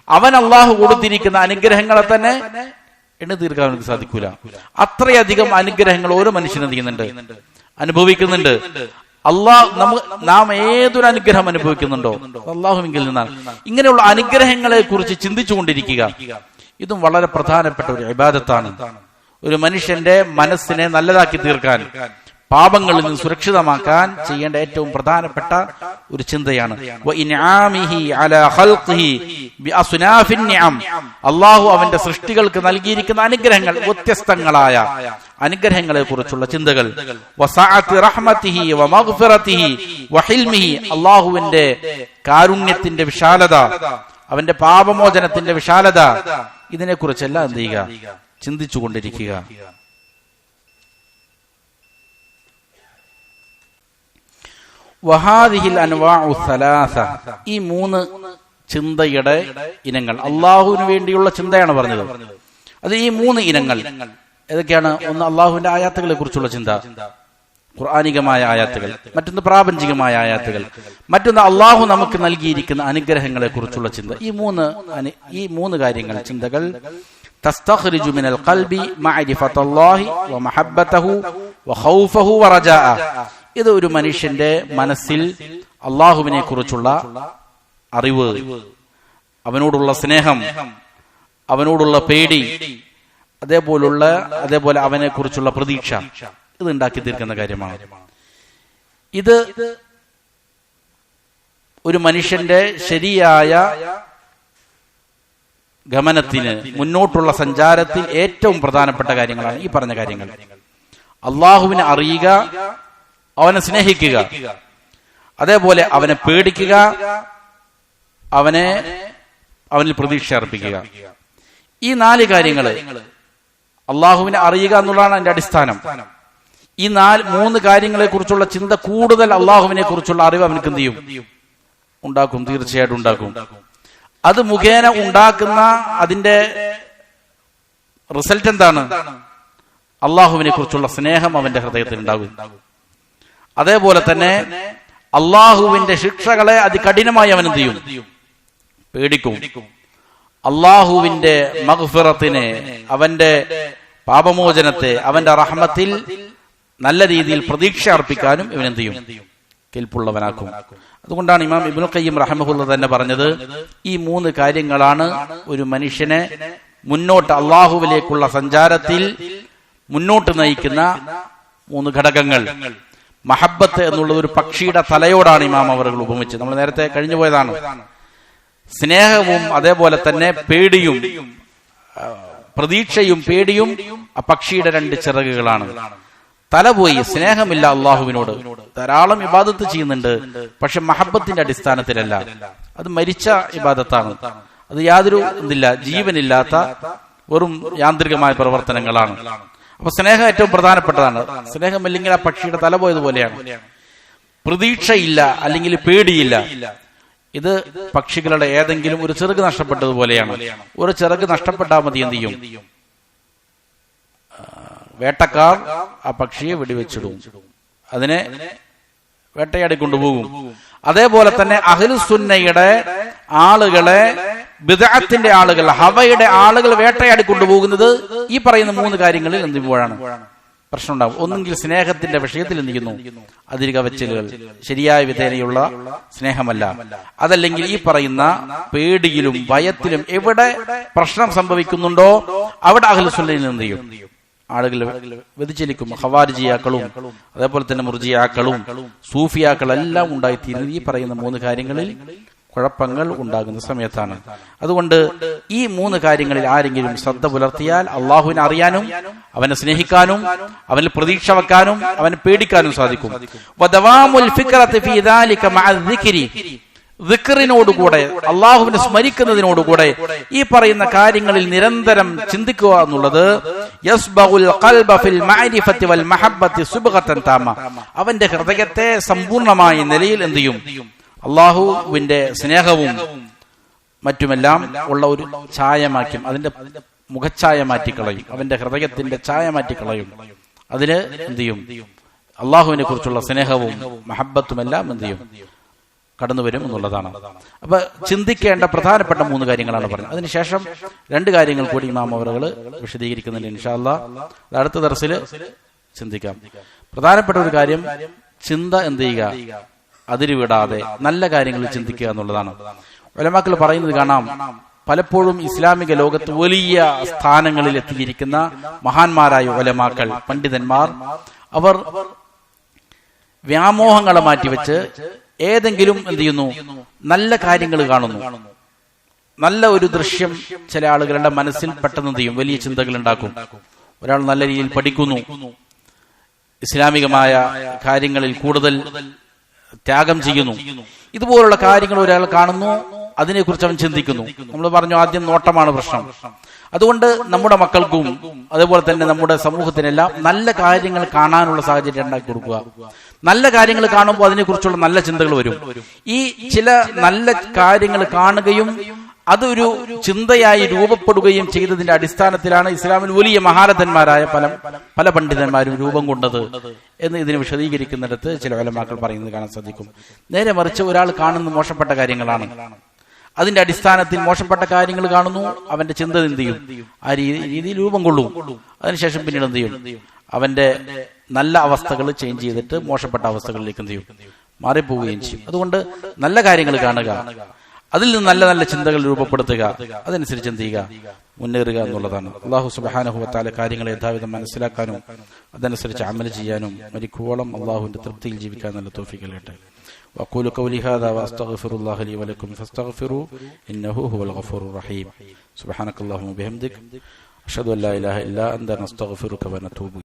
അവൻ അള്ളാഹു കൊടുത്തിരിക്കുന്ന അനുഗ്രഹങ്ങളെ തന്നെ എണ്ണി തീർക്കാൻ അവർക്ക് സാധിക്കൂല. അത്രയധികം അനുഗ്രഹങ്ങൾ ഓരോ മനുഷ്യനും ചെയ്യുന്നുണ്ട്, അനുഭവിക്കുന്നുണ്ട്. നാം ഏതൊരു അനുഗ്രഹം അനുഭവിക്കുന്നുണ്ടോ അള്ളാഹുവിങ്കിൽ നിന്നാണ്. ഇങ്ങനെയുള്ള അനുഗ്രഹങ്ങളെ കുറിച്ച് ചിന്തിച്ചുകൊണ്ടിരിക്കുക, ഇതും വളരെ പ്രധാനപ്പെട്ട ഒരു ഇബാദത്താണ്. ഒരു മനുഷ്യന്റെ മനസ്സിനെ നല്ലതാക്കി തീർക്കാൻ, പാപങ്ങളിൽ നിന്ന് സുരക്ഷിതമാക്കാൻ ചെയ്യേണ്ട ഏറ്റവും പ്രധാനപ്പെട്ട ഒരു ചിന്തയാണ്. അള്ളാഹു അവന്റെ സൃഷ്ടികൾക്ക് നൽകിയിരിക്കുന്ന അനുഗ്രഹങ്ങൾ, വ്യത്യസ്തങ്ങളായ അനുഗ്രഹങ്ങളെ കുറിച്ചുള്ള ചിന്തകൾ. അള്ളാഹുവിന്റെ കാരുണ്യത്തിന്റെ വിശാലത, അവന്റെ പാപമോചനത്തിന്റെ വിശാലത, ഇതിനെക്കുറിച്ചെല്ലാം എന്ത് ചെയ്യുക? ചിന്തിച്ചുകൊണ്ടിരിക്കുക. വഹാദിഹിൽ അൻവാഉ സലാസ, ഈ മൂന്ന് ചിന്തയുടെ ഇനങ്ങൾ, അള്ളാഹുവിന് വേണ്ടിയുള്ള ചിന്തയാണ് പറഞ്ഞത്. അത് ഈ മൂന്ന് ഇനങ്ങൾ ഏതൊക്കെയാണ്? ഒന്ന് അള്ളാഹുവിന്റെ ആയാത്തുകളെ കുറിച്ചുള്ള ചിന്ത, ഖുർആനികമായ ആയാത്തുകൾ. മറ്റൊന്ന് പ്രാപഞ്ചികമായ ആയാത്തുകൾ. മറ്റൊന്ന് അള്ളാഹു നമുക്ക് നൽകിയിരിക്കുന്ന അനുഗ്രഹങ്ങളെ കുറിച്ചുള്ള ചിന്ത. ഈ മൂന്ന് കാര്യങ്ങൾ, ചിന്തകൾ തസ്തഖ്രിജു മിനൽ ഖൽബി മഅരിഫത്തല്ലാഹി വമഹബ്ബതഹു വഖൗഫഹു വറജാഅ. ഇത് ഒരു മനുഷ്യന്റെ മനസ്സിൽ അള്ളാഹുവിനെ കുറിച്ചുള്ള അറിവ്, അവനോടുള്ള സ്നേഹം, അവനോടുള്ള പേടി, അതേപോലെ അവനെ കുറിച്ചുള്ള പ്രതീക്ഷ, ഇത് ഉണ്ടാക്കി തീർക്കുന്ന കാര്യമാണ്. ഇത് ഒരു മനുഷ്യന്റെ ശരിയായ ഗമനത്തിന്, മുന്നോട്ടുള്ള സഞ്ചാരത്തിൽ ഏറ്റവും പ്രധാനപ്പെട്ട കാര്യങ്ങളാണ് ഈ പറഞ്ഞ കാര്യങ്ങൾ. അള്ളാഹുവിനെ അറിയുക, അവനെ സ്നേഹിക്കുക, അതേപോലെ അവനെ പേടിക്കുക, അവനിൽ പ്രതീക്ഷ അർപ്പിക്കുക. ഈ 4 കാര്യങ്ങൾ, അള്ളാഹുവിനെ അറിയുക എന്നുള്ളതാണ് അതിന്റെ അടിസ്ഥാനം. ഈ 3 കാര്യങ്ങളെ കുറിച്ചുള്ള ചിന്ത, കൂടുതൽ അള്ളാഹുവിനെ കുറിച്ചുള്ള അറിവ് അവനക്ക് എന്ത് ചെയ്യും? ഉണ്ടാക്കും, തീർച്ചയായിട്ടും ഉണ്ടാക്കും. അത് മുഖേന ഉണ്ടാക്കുന്ന അതിന്റെ റിസൾട്ട് എന്താണ്? അള്ളാഹുവിനെ കുറിച്ചുള്ള സ്നേഹം അവന്റെ ഹൃദയത്തിൽ ഉണ്ടാകും. അതേപോലെ തന്നെ അള്ളാഹുവിന്റെ ശിക്ഷകളെ അതികഠിനമായി അവൻ എന്ത് ചെയ്യും? പേടിക്കും. അള്ളാഹുവിന്റെ മഗ്ഫിറത്തിനെ, അവന്റെ പാപമോചനത്തെ, അവന്റെ റഹ്മത്തിൽ നല്ല രീതിയിൽ പ്രതീക്ഷ അർപ്പിക്കാനും ഇവൻ എന്ത് ചെയ്യും? കെൽപ്പുള്ളവനാക്കും. അതുകൊണ്ടാണ് ഇമാം ഇബ്നുൽ ഖയ്യിം റഹിമഹുല്ലാഹ് തന്നെ പറഞ്ഞത്, ഈ 3 കാര്യങ്ങളാണ് ഒരു മനുഷ്യനെ മുന്നോട്ട് അള്ളാഹുവിലേക്കുള്ള സഞ്ചാരത്തിൽ മുന്നോട്ട് നയിക്കുന്ന 3 ഘടകങ്ങൾ. മഹബത്ത് എന്നുള്ളത് ഒരു പക്ഷിയുടെ തലയോടാണ് ഇമാം അവറുകൾ ഉപമിച്ചത്. നമ്മൾ നേരത്തെ കഴിഞ്ഞു പോയതാണ്. സ്നേഹവും അതേപോലെ തന്നെ പേടിയും, പ്രതീക്ഷയും പേടിയും ആ പക്ഷിയുടെ 2 ചിറകുകളാണ്. തല പോയി, സ്നേഹമില്ല അള്ളാഹുവിനോട്, ധാരാളം ഇബാദത്ത് ചെയ്യുന്നുണ്ട്, പക്ഷെ മഹബത്തിന്റെ അടിസ്ഥാനത്തിലല്ല. അത് മരിച്ച ഇബാദത്താണ്. അത് യാതൊരു ജീവനില്ലാത്ത വെറും യാന്ത്രികമായ പ്രവർത്തനങ്ങളാണ്. അപ്പൊ സ്നേഹം ഏറ്റവും പ്രധാനപ്പെട്ടതാണ്. സ്നേഹമില്ലെങ്കിൽ ആ പക്ഷിയുടെ തല പോയതുപോലെയാണ്. പ്രതീക്ഷയില്ല അല്ലെങ്കിൽ പേടിയില്ല. ഇത് പക്ഷികളുടെ ഏതെങ്കിലും ഒരു ചിറക് നഷ്ടപ്പെട്ടതുപോലെയാണ്. ഒരു ചിറക് നഷ്ടപ്പെട്ടാൽ മതി, എന്ത് ചെയ്യും? വേട്ടക്കാർ ആ പക്ഷിയെ വെടിവെച്ചിടും, അതിനെ വേട്ടയാടി കൊണ്ടുപോകും. അതേപോലെ തന്നെ അഹ്ലുസുന്നയുടെ ആളുകളെ, ബിദ്അത്തിന്റെ ആളുകൾ, ഹവയുടെ ആളുകൾ വേട്ടയാടി കൊണ്ടുപോകുന്നത് ഈ പറയുന്ന 3 കാര്യങ്ങളിൽ എന്തുമ്പോഴാണ് പ്രശ്നം ഉണ്ടാവും. ഒന്നെങ്കിൽ സ്നേഹത്തിന്റെ വിഷയത്തിൽ എന്ത് ചെയ്യുന്നു? അതിരുകവച്ചലുകൾ, ശരിയായ വിധേനയുള്ള സ്നേഹമല്ല. അതല്ലെങ്കിൽ ഈ പറയുന്ന പേടിയിലും ഭയത്തിലും എവിടെ പ്രശ്നം സംഭവിക്കുന്നുണ്ടോ അവിടെ അഹ്ലുസുന്നയിൽ എന്ത് ചെയ്യും? ആളുകൾ വ്യതിചലിക്കും. ഖവാരിജിയാക്കളും അതേപോലെ തന്നെ മുർജിയാക്കളും സൂഫിയാക്കളെല്ലാം ഉണ്ടായിത്തീരുന്നത് ഈ പറയുന്ന 3 കാര്യങ്ങളിൽ കുഴപ്പങ്ങൾ ഉണ്ടാകുന്ന സമയത്താണ്. അതുകൊണ്ട് ഈ 3 കാര്യങ്ങളിൽ ആരെങ്കിലും ശ്രദ്ധ പുലർത്തിയാൽ അള്ളാഹുവിനെ അറിയാനും അവനെ സ്നേഹിക്കാനും അവനിൽ പ്രതീക്ഷ വെക്കാനും അവനെ പേടിക്കാനും സാധിക്കും. ദിക്റിനോടുകൂടെ, അള്ളാഹുവിനെ സ്മരിക്കുന്നതിനോടുകൂടെ ഈ പറയുന്ന കാര്യങ്ങളിൽ നിരന്തരം ചിന്തിക്കുക എന്നുള്ളത് അവന്റെ ഹൃദയത്തെ സമ്പൂർണമായ നിലയിൽ എന്ത് ചെയ്യും? അള്ളാഹുവിന്റെ സ്നേഹവും മറ്റുമെല്ലാം ഉള്ള ഒരു ഛായമാക്കും. അതിന്റെ മുഖഛായ മാറ്റിക്കളയും, അവന്റെ ഹൃദയത്തിന്റെ ഛായ മാറ്റിക്കളയും. അതിന് എന്ത് ചെയ്യും? അള്ളാഹുവിനെ കുറിച്ചുള്ള സ്നേഹവും മഹബത്തുമെല്ലാം എന്ത് ചെയ്യും? കടന്നു വരും എന്നുള്ളതാണ്. അപ്പൊ ചിന്തിക്കേണ്ട പ്രധാനപ്പെട്ട 3 കാര്യങ്ങളാണ് പറഞ്ഞത്. അതിനുശേഷം 2 കാര്യങ്ങൾ കൂടി ഇമാം അവറുകൾ വിശദീകരിക്കുന്നുണ്ട്. ഇൻഷാ അല്ലാഹ് അത് അടുത്ത ദർസിൽ ചിന്തിക്കാം. പ്രധാനപ്പെട്ട ഒരു കാര്യം, ചിന്ത എന്ത് ചെയ്യുക? അതിരുവിടാതെ നല്ല കാര്യങ്ങൾ ചിന്തിക്കുക എന്നുള്ളതാണ്. ഉലമാക്കൾ പറയുന്നത് കാണാം, പലപ്പോഴും ഇസ്ലാമിക ലോകത്ത് വലിയ സ്ഥാനങ്ങളിൽ എത്തിയിരിക്കുന്ന മഹാന്മാരായ ഉലമാക്കൾ, പണ്ഡിതന്മാർ, അവർ വ്യാമോഹങ്ങളെ മാറ്റിവെച്ച് ഏതെങ്കിലും എന്ത് ചെയ്യുന്നു? നല്ല കാര്യങ്ങൾ കാണുന്നു. നല്ല ഒരു ദൃശ്യം ചില ആളുകളുടെ മനസ്സിൽ പെട്ടെന്ന് എന്ത് ചെയ്യും? വലിയ ചിന്തകൾ ഉണ്ടാക്കും. ഒരാൾ നല്ല രീതിയിൽ പഠിക്കുന്നു, ഇസ്ലാമികമായ കാര്യങ്ങളിൽ കൂടുതൽ ത്യാഗം ചെയ്യുന്നു. ഇതുപോലുള്ള കാര്യങ്ങൾ ഒരാൾ കാണുന്നു, അതിനെക്കുറിച്ച് അവൻ ചിന്തിക്കുന്നു. നമ്മൾ പറഞ്ഞു, ആദ്യം നോട്ടമാണ് പ്രശ്നം. അതുകൊണ്ട് നമ്മുടെ മക്കൾക്കും അതേപോലെ തന്നെ നമ്മുടെ സമൂഹത്തിനെല്ലാം നല്ല കാര്യങ്ങൾ കാണാനുള്ള സാഹചര്യം ഉണ്ടാക്കി കൊടുക്കുക. നല്ല കാര്യങ്ങൾ കാണുമ്പോൾ അതിനെക്കുറിച്ചുള്ള നല്ല ചിന്തകൾ വരും. ഈ ചില നല്ല കാര്യങ്ങൾ കാണുകയും അതൊരു ചിന്തയായി രൂപപ്പെടുകയും ചെയ്തതിന്റെ അടിസ്ഥാനത്തിലാണ് ഇസ്ലാമിൽ വലിയ മഹാരഥന്മാരായ പല പണ്ഡിതന്മാരും രൂപം കൊണ്ടത് എന്ന് ഇതിനെ വിശദീകരിക്കുന്നിടത്ത് ചില ഉലമാക്കൾ പറയുന്നത് കാണാൻ സാധിക്കും. നേരെ മറിച്ച് ഒരാൾ കാണുന്ന മോശപ്പെട്ട കാര്യങ്ങളാണ്, അതിന്റെ അടിസ്ഥാനത്തിൽ മോശപ്പെട്ട കാര്യങ്ങൾ കാണുന്നു, അവന്റെ ചിന്ത എന്ത് ചെയ്യും? ആ രീതിയിൽ രൂപം കൊള്ളും. അതിനുശേഷം പിന്നീട് എന്ത് ചെയ്യും? അവന്റെ നല്ല അവസ്ഥകൾ ചേഞ്ച് ചെയ്തിട്ട് മോശപ്പെട്ട അവസ്ഥകളിലേക്ക് എന്ത് ചെയ്യും? മാറിപ്പോവുകയും ചെയ്യും. അതുകൊണ്ട് നല്ല കാര്യങ്ങൾ കാണുക, അതിൽ നിന്ന് നല്ല നല്ല ചിന്തകൾ രൂപപ്പെടുത്തുക, അതനുസരിച്ച് എന്ത് ചെയ്യുക? മുന്നേറുക എന്നുള്ളതാണ്. അല്ലാഹു സുബ്ഹാനഹു വ തആല കാര്യങ്ങളെ യഥാവിധം മനസ്സിലാക്കാനും അതനുസരിച്ച് അമൽ ചെയ്യാനും മരിക്കുവോളം അള്ളാഹുവിന്റെ തൃപ്തിയിൽ ജീവിക്കാൻ നല്ല തൗഫീഖ് നൽകട്ടെ. വഖൂലു ഖൗലി ഹാദാ വഅസ്തഗ്ഫിറുല്ലാഹ ലി വലക്കും ഫസ്തഗ്ഫിറൂ ഇന്നഹു ഹുവൽ ഗഫൂറുർ റഹീം. സുബ്ഹാനകല്ലാഹുമ്മ വബിഹംദിക അഷ്ഹദു അൻ ലാ ഇലാഹ ഇല്ലാ അൻത നസ്തഗ്ഫിറുക വ നതൂബു